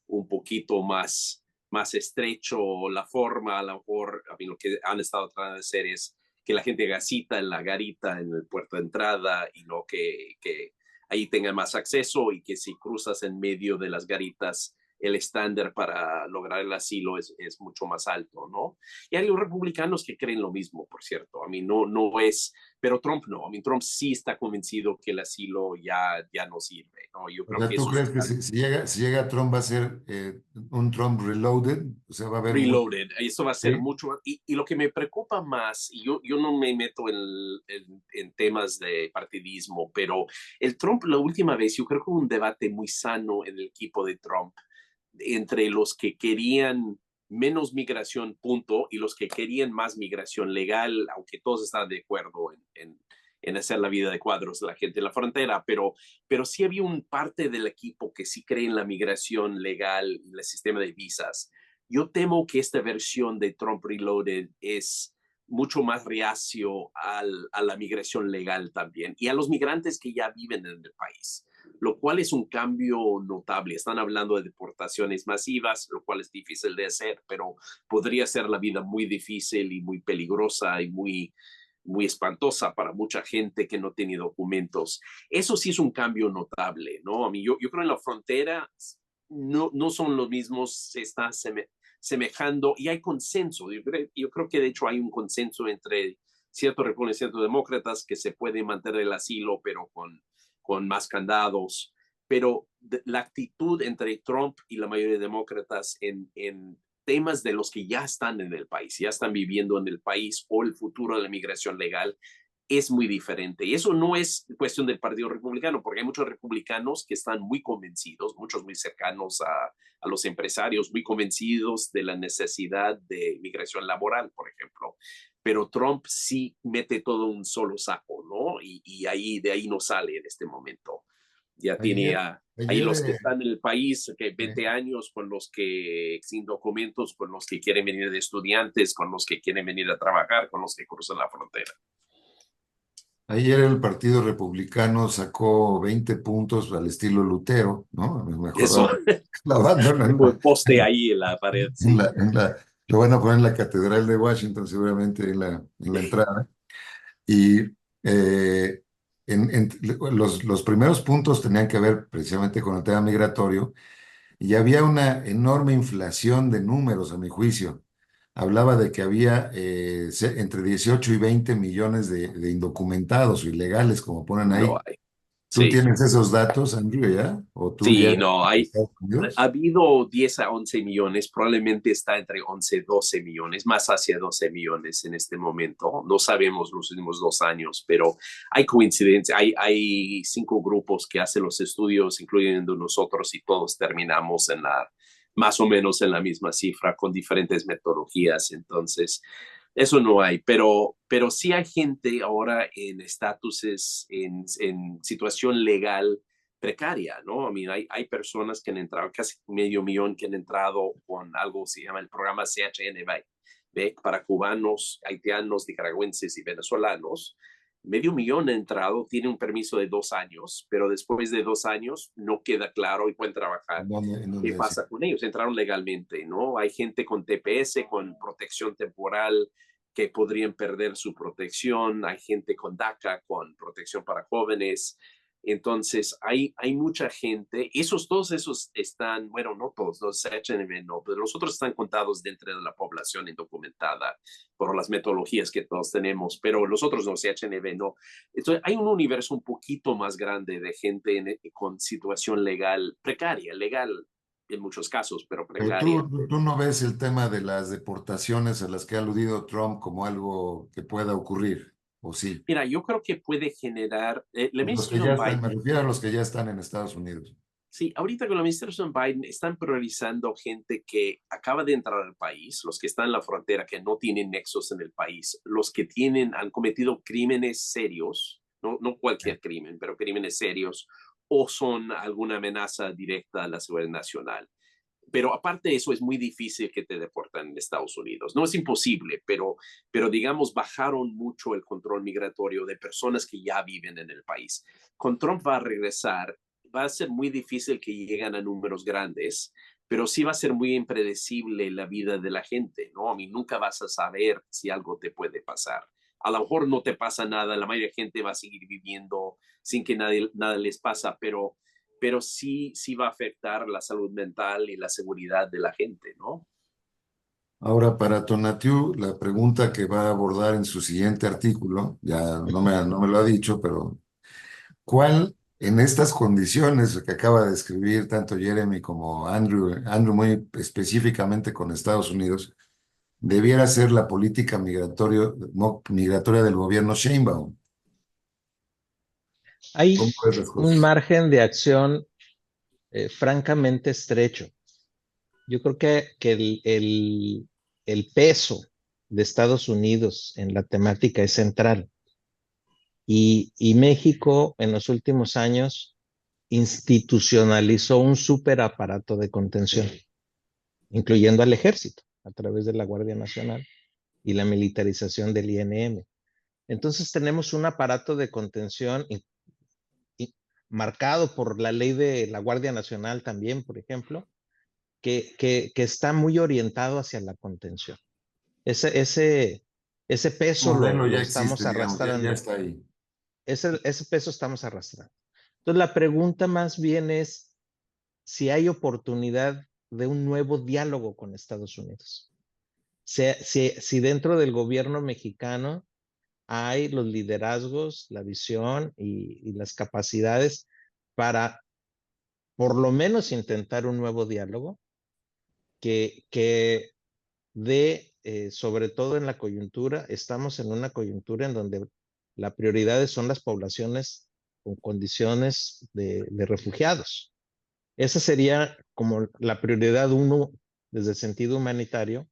C: un poquito más estrecho la forma, a lo mejor, lo que han estado tratando de hacer es que la gente haga cita en la garita, en el puerto de entrada, y no que ahí tengan más acceso, y que si cruzas en medio de las garitas el estándar para lograr el asilo es mucho más alto, ¿no? Y hay los republicanos que creen lo mismo, por cierto. A mí no es, pero Trump no. A mí Trump sí está convencido que el asilo ya no sirve, ¿no? Yo
A: O
C: creo
A: sea,
C: que
A: ¿tú
C: eso es
A: crees que si llega Trump va a ser un Trump reloaded? O sea, va a haber mucho.
C: reloaded. Eso va a ser
A: ¿Sí?
C: mucho. Y lo que me preocupa más, y yo no me meto en temas de partidismo, pero el Trump, la última vez, yo creo que hubo un debate muy sano en el equipo de Trump entre los que querían menos migración, punto, y los que querían más migración legal, aunque todos estaban de acuerdo en hacer la vida de cuadros de la gente en la frontera, pero sí había un parte del equipo que sí cree en la migración legal y el sistema de visas. Yo temo que esta versión de Trump Reloaded es mucho más reacio a la migración legal también y a los migrantes que ya viven en el país, lo cual es un cambio notable. Están hablando de deportaciones masivas, lo cual es difícil de hacer, pero podría ser la vida muy difícil y muy peligrosa y muy espantosa para mucha gente que no tiene documentos. Eso sí es un cambio notable, ¿no? A mí, yo creo en la frontera no son los mismos, se está semejando y hay consenso. Yo creo que de hecho hay un consenso entre ciertos republicanos y ciertos demócratas que se puede mantener el asilo, pero con más candados. Pero la actitud entre Trump y la mayoría de demócratas en temas de los que ya están en el país, ya están viviendo en el país o el futuro de la migración legal, es muy diferente. Y eso no es cuestión del Partido Republicano, porque hay muchos republicanos que están muy convencidos, muchos muy cercanos a los empresarios, muy convencidos de la necesidad de migración laboral, por ejemplo. Pero Trump sí mete todo un solo saco, ¿no? Y de ahí no sale en este momento. Ya tiene
A: Ayer,
C: ahí
A: ayer,
C: los que están en el país, que
A: eh,
C: 20 años, con los que sin documentos, con los que quieren venir de estudiantes, con los que quieren venir a trabajar, con los que cruzan la frontera.
A: ayer el Partido Republicano sacó 20 puntos al estilo Lutero, ¿no?
C: Eso,
A: Mejoró la banda
C: un poste ahí en la pared,
A: en
C: sí.
A: la, en la- lo van a poner en la Catedral de Washington, seguramente en la entrada. Y eh, los primeros puntos tenían que ver precisamente con el tema migratorio y había una enorme inflación de números, a mi juicio. Hablaba de que había entre 18 y 20 millones de indocumentados o ilegales, como ponen
C: No
A: ahí.
C: hay.
A: ¿Tú
C: Sí,
A: tienes esos datos, Andrew, ya? ¿O tú ya
C: sí,
A: eres
C: no,
A: de
C: hay.
A: Estados
C: Ha
A: Unidos?
C: habido 10 a 11 millones, probablemente está entre 11 y 12 millones, más hacia 12 millones en este momento. No sabemos los últimos 2 años, pero hay coincidencia. Hay 5 grupos que hacen los estudios, incluyendo nosotros, y todos terminamos más o menos en la misma cifra con diferentes metodologías. Entonces, eso no hay, pero sí hay gente ahora en estatuses, en situación legal precaria, ¿no? I mean, hay personas que han entrado, casi 500,000 que han entrado con algo que se llama el programa CHNB, ¿ve? Para cubanos, haitianos, nicaragüenses y venezolanos. 500,000 han entrado, tienen un permiso de 2 años, pero después de 2 años no queda claro y pueden trabajar.
A: En
C: ¿Qué
A: dónde decir?
C: pasa con ellos? Entraron legalmente, ¿no? Hay gente con TPS, con protección temporal, que podrían perder su protección. Hay gente con DACA, con protección para jóvenes. Entonces, hay mucha gente, todos esos están, bueno, no todos, los HNV no, pero los otros están contados dentro de la población indocumentada por las metodologías que todos tenemos, pero los otros no, HNV no. Entonces, hay un universo un poquito más grande de gente con situación legal, precaria, legal en muchos casos, pero
A: Pero
C: precaria.
A: tú no ves el tema de las deportaciones a las que ha aludido Trump como algo que pueda ocurrir, ¿o sí?
C: Mira, yo creo que puede generar, la
A: Los que ya
C: administración
A: están, me
C: Biden.
A: refiero a los que ya están en Estados Unidos.
C: Sí, ahorita con la administración Biden están priorizando gente que acaba de entrar al país, los que están en la frontera, que no tienen nexos en el país, los que han cometido crímenes serios, no cualquier crimen, pero crímenes serios, o son alguna amenaza directa a la seguridad nacional. Pero aparte de eso, es muy difícil que te deporten en Estados Unidos. No es imposible, pero digamos, bajaron mucho el control migratorio de personas que ya viven en el país. Con Trump va a regresar, va a ser muy difícil que lleguen a números grandes, pero sí va a ser muy impredecible la vida de la gente, ¿no? A mí nunca vas a saber si algo te puede pasar. A lo mejor no te pasa nada, la mayoría de gente va a seguir viviendo sin que nada les pasa, pero pero sí va a afectar la salud mental y la seguridad de la gente, ¿no?
A: Ahora, para Tonatiuh, la pregunta que va a abordar en su siguiente artículo, ya no me lo ha dicho, pero ¿cuál en estas condiciones que acaba de describir tanto Jeremy como Andrew muy específicamente con Estados Unidos, debiera ser la política migratoria del gobierno Sheinbaum?
B: Hay
A: ¿Cómo ves las
B: un
A: cosas?
B: margen de acción francamente estrecho. Yo creo que el peso de Estados Unidos en la temática es central. Y México en los últimos años institucionalizó un superaparato de contención, incluyendo al ejército, a través de la Guardia Nacional y la militarización del INM. Entonces tenemos un aparato de contención marcado por la ley de la Guardia Nacional también, por ejemplo, que está muy orientado hacia la contención. Ese
A: El
B: peso
A: modelo
B: lo
A: ya
B: estamos
A: existe, digamos, ya
B: arrastrando.
A: está ahí.
B: Ese peso estamos arrastrando. Entonces la pregunta más bien es si hay oportunidad de un nuevo diálogo con Estados Unidos. Si dentro del gobierno mexicano hay los liderazgos, la visión y las capacidades para por lo menos intentar un nuevo diálogo que dé, sobre todo en la coyuntura, estamos en una coyuntura en donde las prioridades son las poblaciones con condiciones de refugiados. Esa sería como la prioridad uno desde el sentido humanitario.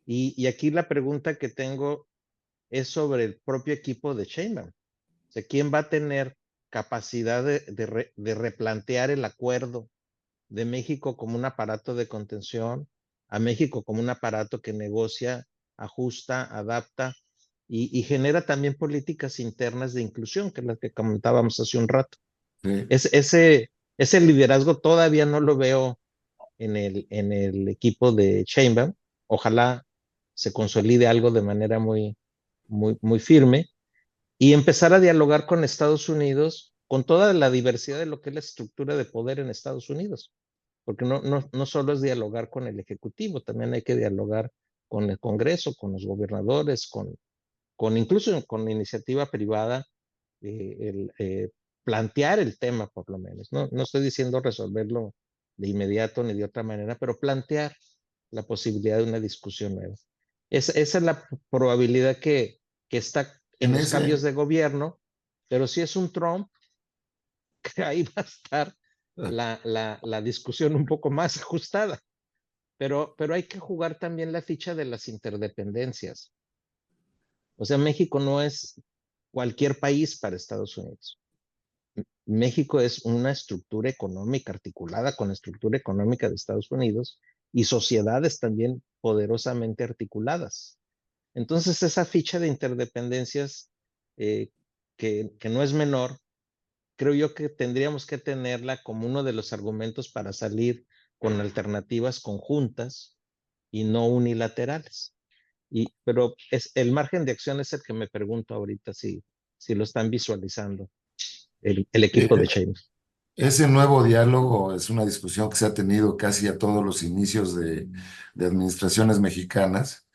B: Y aquí la pregunta que tengo es sobre el propio equipo de Sheinbaum. O sea, ¿quién va a tener capacidad de replantear el acuerdo de México como un aparato de contención, a México como un aparato que negocia, ajusta, adapta y genera también políticas internas de inclusión, que es lo que comentábamos hace un rato?
A: Sí.
B: Ese liderazgo todavía no lo veo en el equipo de Sheinbaum. Ojalá se consolide algo de manera muy firme y empezar a dialogar con Estados Unidos, con toda la diversidad de lo que es la estructura de poder en Estados Unidos. Porque no solo es dialogar con el Ejecutivo, también hay que dialogar con el Congreso, con los gobernadores, incluso con la iniciativa privada, plantear el tema por lo menos. No estoy diciendo resolverlo de inmediato ni de otra manera, pero plantear la posibilidad de una discusión nueva. Esa es la probabilidad que está en
A: En
B: los cambios
A: ese,
B: de gobierno, pero si es un Trump, que ahí va a estar la discusión un poco más ajustada. Pero hay que jugar también la ficha de las interdependencias. O sea, México no es cualquier país para Estados Unidos. México es una estructura económica articulada con la estructura económica de Estados Unidos y sociedades también poderosamente articuladas. Entonces, esa ficha de interdependencias, eh, que no es menor, creo yo que tendríamos que tenerla como uno de los argumentos para salir con alternativas conjuntas y no unilaterales. Pero el margen de acción es el que me pregunto ahorita si lo están visualizando el equipo de
A: eh,
B: Sheinbaum.
A: ese nuevo diálogo es una discusión que se ha tenido casi a todos los inicios de administraciones mexicanas.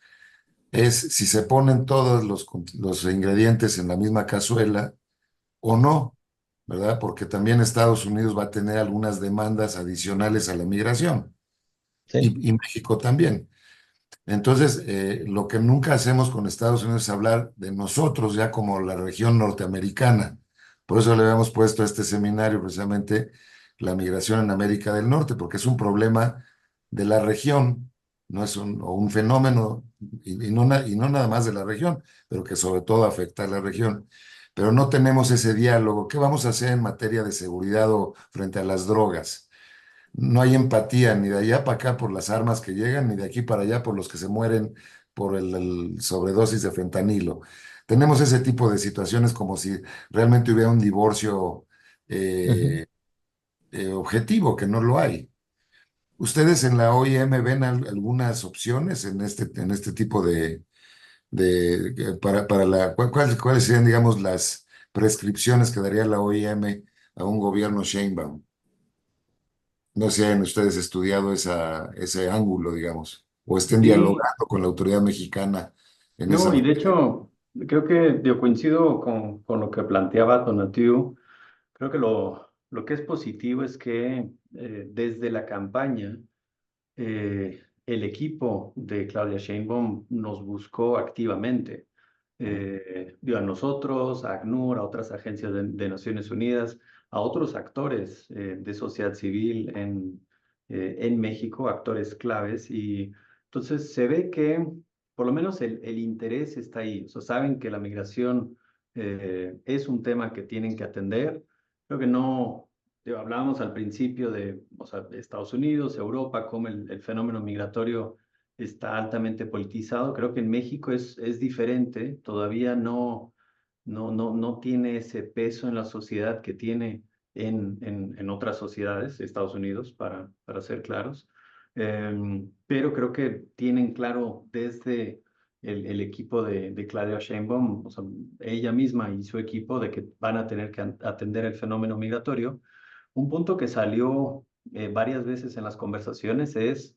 A: Es si se ponen todos los ingredientes en la misma cazuela o no, ¿verdad? Porque también Estados Unidos va a tener algunas demandas adicionales a la migración
B: ¿Sí?
A: y México también. Entonces, lo que nunca hacemos con Estados Unidos es hablar de nosotros ya como la región norteamericana. Por eso le habíamos puesto a este seminario precisamente la migración en América del Norte, porque es un problema de la región, no es un fenómeno, y no nada más de la región, pero que sobre todo afecta a la región. Pero no tenemos ese diálogo. ¿Qué vamos a hacer en materia de seguridad o frente a las drogas? No hay empatía ni de allá para acá por las armas que llegan, ni de aquí para allá por los que se mueren por el sobredosis de fentanilo. Tenemos ese tipo de situaciones como si realmente hubiera un divorcio
B: Ujú.
A: eh, objetivo, que no lo hay. ¿Ustedes en la OIM ven algunas opciones en este tipo para cuáles serían, digamos, las prescripciones que daría la OIM a un gobierno Sheinbaum? No sé si hayan ustedes estudiado ese ángulo, digamos, o estén
D: Sí,
A: dialogando con la autoridad mexicana en esa
D: no, y de
A: materia.
D: hecho, creo que yo coincido con lo que planteaba Tonatiu. Creo que lo que es positivo es que desde la campaña, el equipo de Claudia Sheinbaum nos buscó activamente. Digo, a nosotros, a ACNUR, a otras agencias de Naciones Unidas, a otros actores de sociedad civil en México, actores claves. Y entonces se ve que por lo menos el interés está ahí. O sea, saben que la migración es un tema que tienen que atender. Creo que no. Hablábamos al principio de, o sea, de Estados Unidos, Europa, cómo el fenómeno migratorio está altamente politizado. Creo que en México es diferente, todavía no tiene ese peso en la sociedad que tiene en otras sociedades, Estados Unidos, para ser claros. Pero creo que tienen claro desde el equipo de Claudia Sheinbaum, o sea, ella misma y su equipo, de que van a tener que atender el fenómeno migratorio. Un punto que salió varias veces en las conversaciones es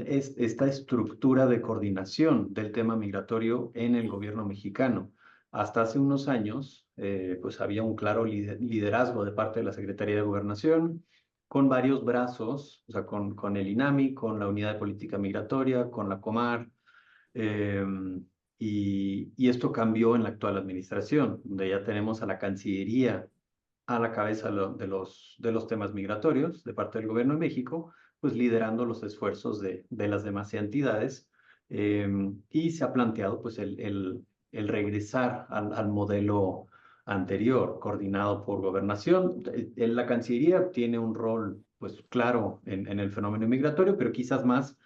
D: esta estructura de coordinación del tema migratorio en el gobierno mexicano. Hasta hace unos años, pues había un claro liderazgo de parte de la Secretaría de Gobernación, con varios brazos, o sea, con el INAMI, con la Unidad de Política Migratoria, con la Comar, eh, y esto cambió en la actual administración, donde ya tenemos a la Cancillería a la cabeza de los temas migratorios de parte del gobierno de México, pues liderando los esfuerzos de las demás entidades, y se ha planteado pues el regresar al modelo anterior, coordinado por gobernación. La Cancillería tiene un rol pues claro en el fenómeno migratorio, pero quizás más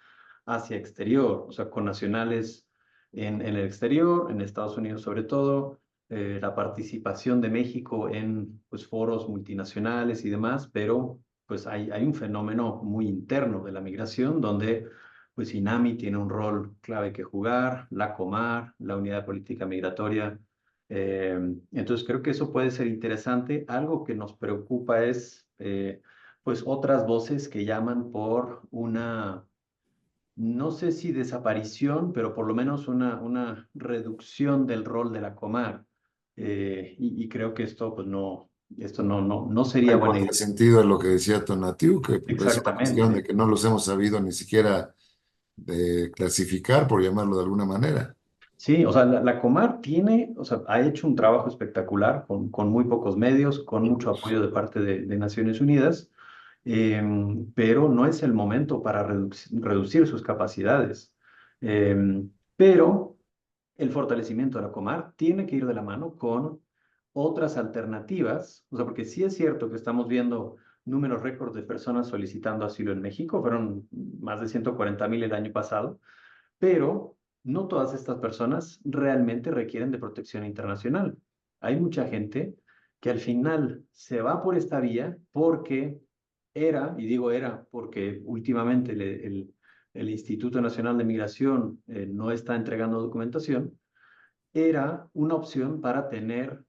D: hacia exterior, o sea, con nacionales en el exterior, en Estados Unidos sobre todo, la participación de México en pues, foros multinacionales y demás, pero pues hay un fenómeno muy interno de la migración donde pues INAMI tiene un rol clave que jugar, la Comar, la Unidad de Política Migratoria. Entonces creo que eso puede ser interesante. Algo que nos preocupa es pues otras voces que llaman por una, no sé si desaparición, pero por lo menos una reducción del rol de la Comar. Y creo que esto, pues no sería
A: En
D: buena idea.
A: contrasentido a lo que decía Tonatiu, que es una cuestión de
D: Exactamente.
A: que no los hemos sabido ni siquiera clasificar, por llamarlo de alguna manera.
D: Sí, o sea, la Comar tiene, o sea, ha hecho un trabajo espectacular con muy pocos medios, con mucho apoyo de parte de Naciones Unidas, pero no es el momento para reducir sus capacidades. Pero el fortalecimiento de la Comar tiene que ir de la mano con otras alternativas, o sea, porque sí es cierto que estamos viendo números récord de personas solicitando asilo en México, fueron más de 140,000 el año pasado, pero no todas estas personas realmente requieren de protección internacional. Hay mucha gente que al final se va por esta vía porque y digo era porque últimamente el Instituto Nacional de Migración no está entregando documentación, era una opción para tener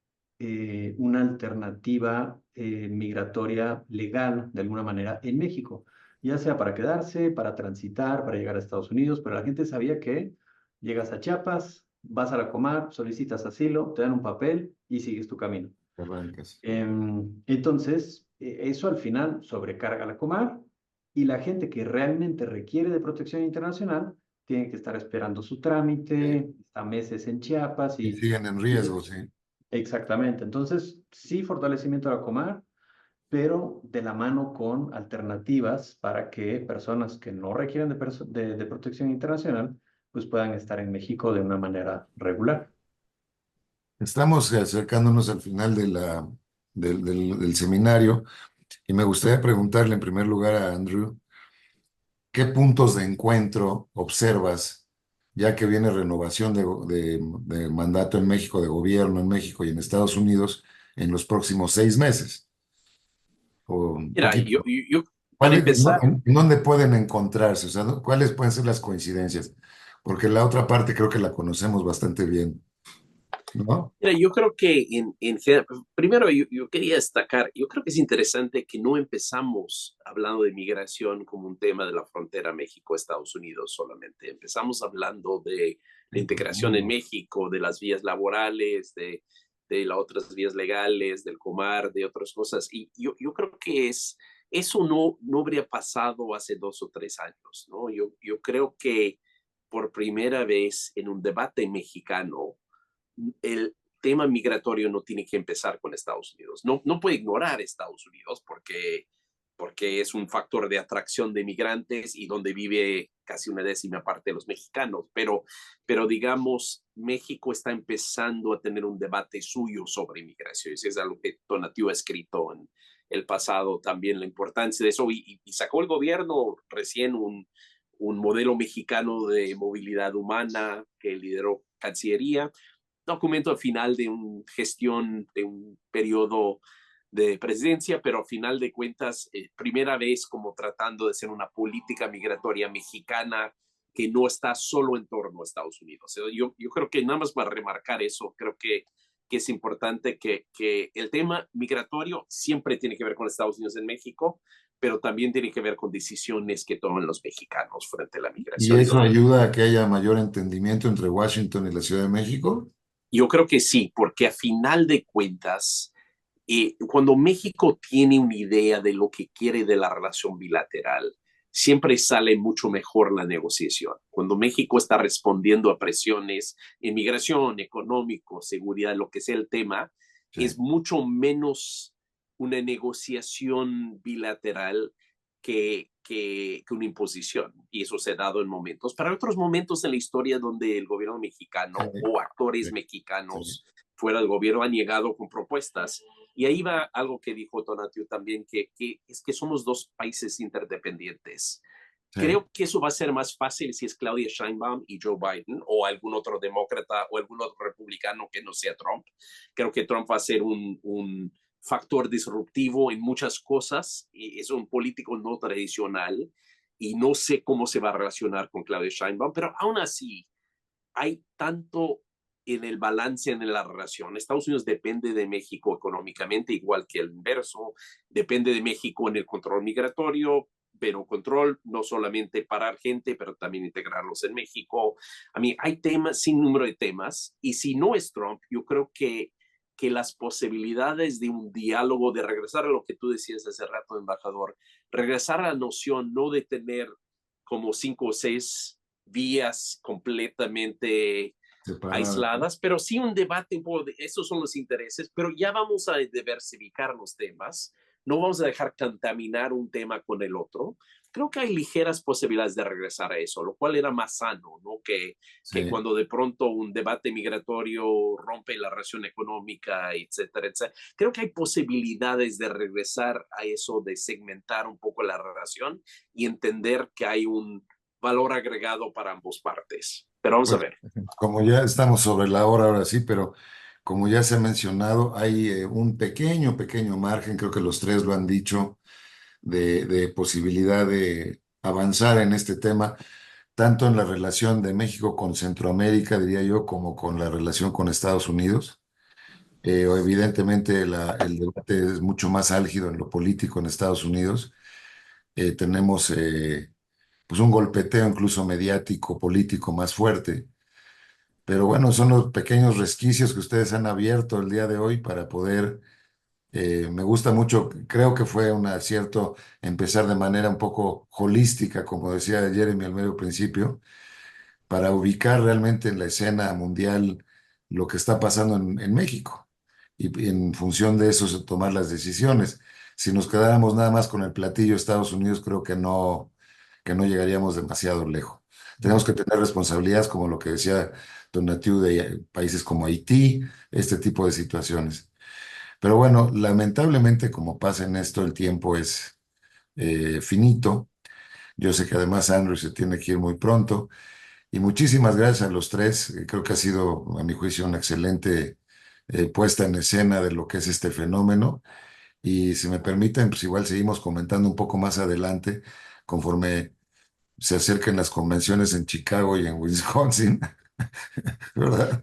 D: una alternativa migratoria legal, de alguna manera, en México, ya sea para quedarse, para transitar, para llegar a Estados Unidos, pero la gente sabía que llegas a Chiapas, vas a la Comar, solicitas asilo, te dan un papel y sigues tu camino.
A: Arrancas.
D: Entonces, eso al final sobrecarga la Comar, y la gente que realmente requiere de protección internacional tiene que estar esperando su trámite, está meses en Chiapas
A: Y siguen en riesgo, sí.
D: exactamente. Entonces, sí, fortalecimiento de la Comar, pero de la mano con alternativas para que personas que no requieren de protección internacional pues puedan estar en México de una manera regular.
A: Estamos acercándonos al final del seminario y me gustaría preguntarle en primer lugar a Andrew, ¿qué puntos de encuentro observas, ya que viene renovación de mandato en México, de gobierno en México y en Estados Unidos en los próximos 6 meses? O un
C: Mira,
A: poquito.
C: para empezar,
A: ¿En dónde pueden encontrarse? O sea, ¿cuáles pueden ser las coincidencias? Porque la otra parte creo que la conocemos bastante bien. ¿no?
C: Mira, yo creo que primero yo quería destacar, yo creo que es interesante que no empezamos hablando de migración como un tema de la frontera México-Estados Unidos solamente. Empezamos hablando de la
A: En todo el
C: integración en
A: mundo.
C: México, de las vías laborales, de las otras vías legales, del Comar, de otras cosas. Y yo creo que eso no habría pasado hace 2 o 3 años, ¿no? Yo creo que por primera vez en un debate mexicano, el tema migratorio no tiene que empezar con Estados Unidos. No puede ignorar Estados Unidos porque es un factor de atracción de migrantes y donde vive casi una décima parte de los mexicanos. Pero digamos, México está empezando a tener un debate suyo sobre migración. Es algo que Tonatiuh ha escrito en el pasado también, la importancia de eso. Y sacó el gobierno recién un modelo mexicano de movilidad humana que lideró Cancillería, documento al final de una gestión de un periodo de presidencia, pero al final de cuentas, primera vez como tratando de ser una política migratoria mexicana que no está solo en torno a Estados Unidos. Yo creo que nada más para remarcar eso, creo que es importante que el tema migratorio siempre tiene que ver con Estados Unidos en México, pero también tiene que ver con decisiones que toman los mexicanos frente a la
A: ¿Y
C: migración.
A: eso ayuda a que haya mayor entendimiento entre Washington y la Ciudad de México?
C: Yo creo que sí, porque a final de cuentas, cuando México tiene una idea de lo que quiere de la relación bilateral, siempre sale mucho mejor la negociación. Cuando México está respondiendo a presiones, inmigración, económico, seguridad, lo que sea el tema,
A: Sí,
C: es mucho menos una negociación bilateral que una imposición. Y eso se ha dado en momentos. Para otros momentos en la historia donde el gobierno mexicano o actores
A: sí, sí,
C: mexicanos fuera del gobierno han llegado con propuestas. Y ahí va algo que dijo Tonatiuh también, que es que somos dos países interdependientes.
A: sí.
C: Creo que eso va a ser más fácil si es Claudia Sheinbaum y Joe Biden o algún otro demócrata o algún otro republicano que no sea Trump. Creo que Trump va a ser un factor disruptivo en muchas cosas. Y es un político no tradicional y no sé cómo se va a relacionar con Claudia Sheinbaum, pero aún así hay tanto en el balance en la relación. Estados Unidos depende de México económicamente, igual que el inverso, depende de México en el control migratorio, pero control no solamente parar gente, pero también integrarlos en México. A mí hay temas, sin número de temas, y si no es Trump, yo creo que las posibilidades de un diálogo, de regresar a lo que tú decías hace rato, embajador, regresar a la noción no de tener como 5 o 6 vías completamente
A: Separada.
C: aisladas, pero sí un debate, esos son los intereses, pero ya vamos a diversificar los temas, no vamos a dejar contaminar un tema con el otro. Creo que hay ligeras posibilidades de regresar a eso, lo cual era más sano, ¿no? Que
A: Sí.
C: cuando de pronto un debate migratorio rompe la relación económica, etcétera, etcétera. Creo que hay posibilidades de regresar a eso, de segmentar un poco la relación y entender que hay un valor agregado para ambas partes. Pero vamos a
A: Pues
C: ver.
A: como ya estamos sobre la hora ahora sí, pero como ya se ha mencionado, hay un pequeño, pequeño margen, creo que los tres lo han dicho, de posibilidad de avanzar en este tema, tanto en la relación de México con Centroamérica, diría yo, como con la relación con Estados Unidos. Evidentemente el debate es mucho más álgido en lo político en Estados Unidos. Tenemos pues un golpeteo incluso mediático, político más fuerte. Pero bueno, son los pequeños resquicios que ustedes han abierto el día de hoy para poder, me gusta mucho, creo que fue un acierto empezar de manera un poco holística, como decía Jeremy al medio principio, para ubicar realmente en la escena mundial lo que está pasando en México y en función de eso tomar las decisiones. Si nos quedáramos nada más con el platillo Estados Unidos, creo que no llegaríamos demasiado lejos. Tenemos que tener responsabilidades como lo que decía Tonatiuh de países como Haití, este tipo de situaciones. Pero bueno, lamentablemente como pasa en esto, el tiempo es finito. Yo sé que además Andrew se tiene que ir muy pronto. Y muchísimas gracias a los tres. Creo que ha sido, a mi juicio, una excelente puesta en escena de lo que es este fenómeno. Y si me permiten, pues igual seguimos comentando un poco más adelante, conforme se acerquen las convenciones en Chicago y en Wisconsin, ¿verdad?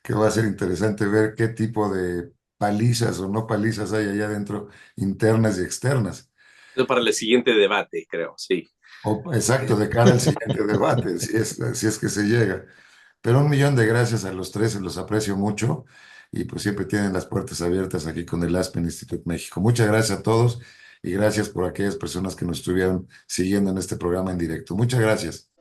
A: que va a ser interesante ver qué tipo de palizas o no palizas hay allá adentro, internas y externas.
C: Eso para el siguiente debate, creo, sí.
A: Exacto, de cara al siguiente debate, si es que se llega. Pero 1 millón de gracias a los tres, se los aprecio mucho y pues siempre tienen las puertas abiertas aquí con el Aspen Institute México. Muchas gracias a todos y gracias por aquellas personas que nos estuvieron siguiendo en este programa en directo. Muchas gracias.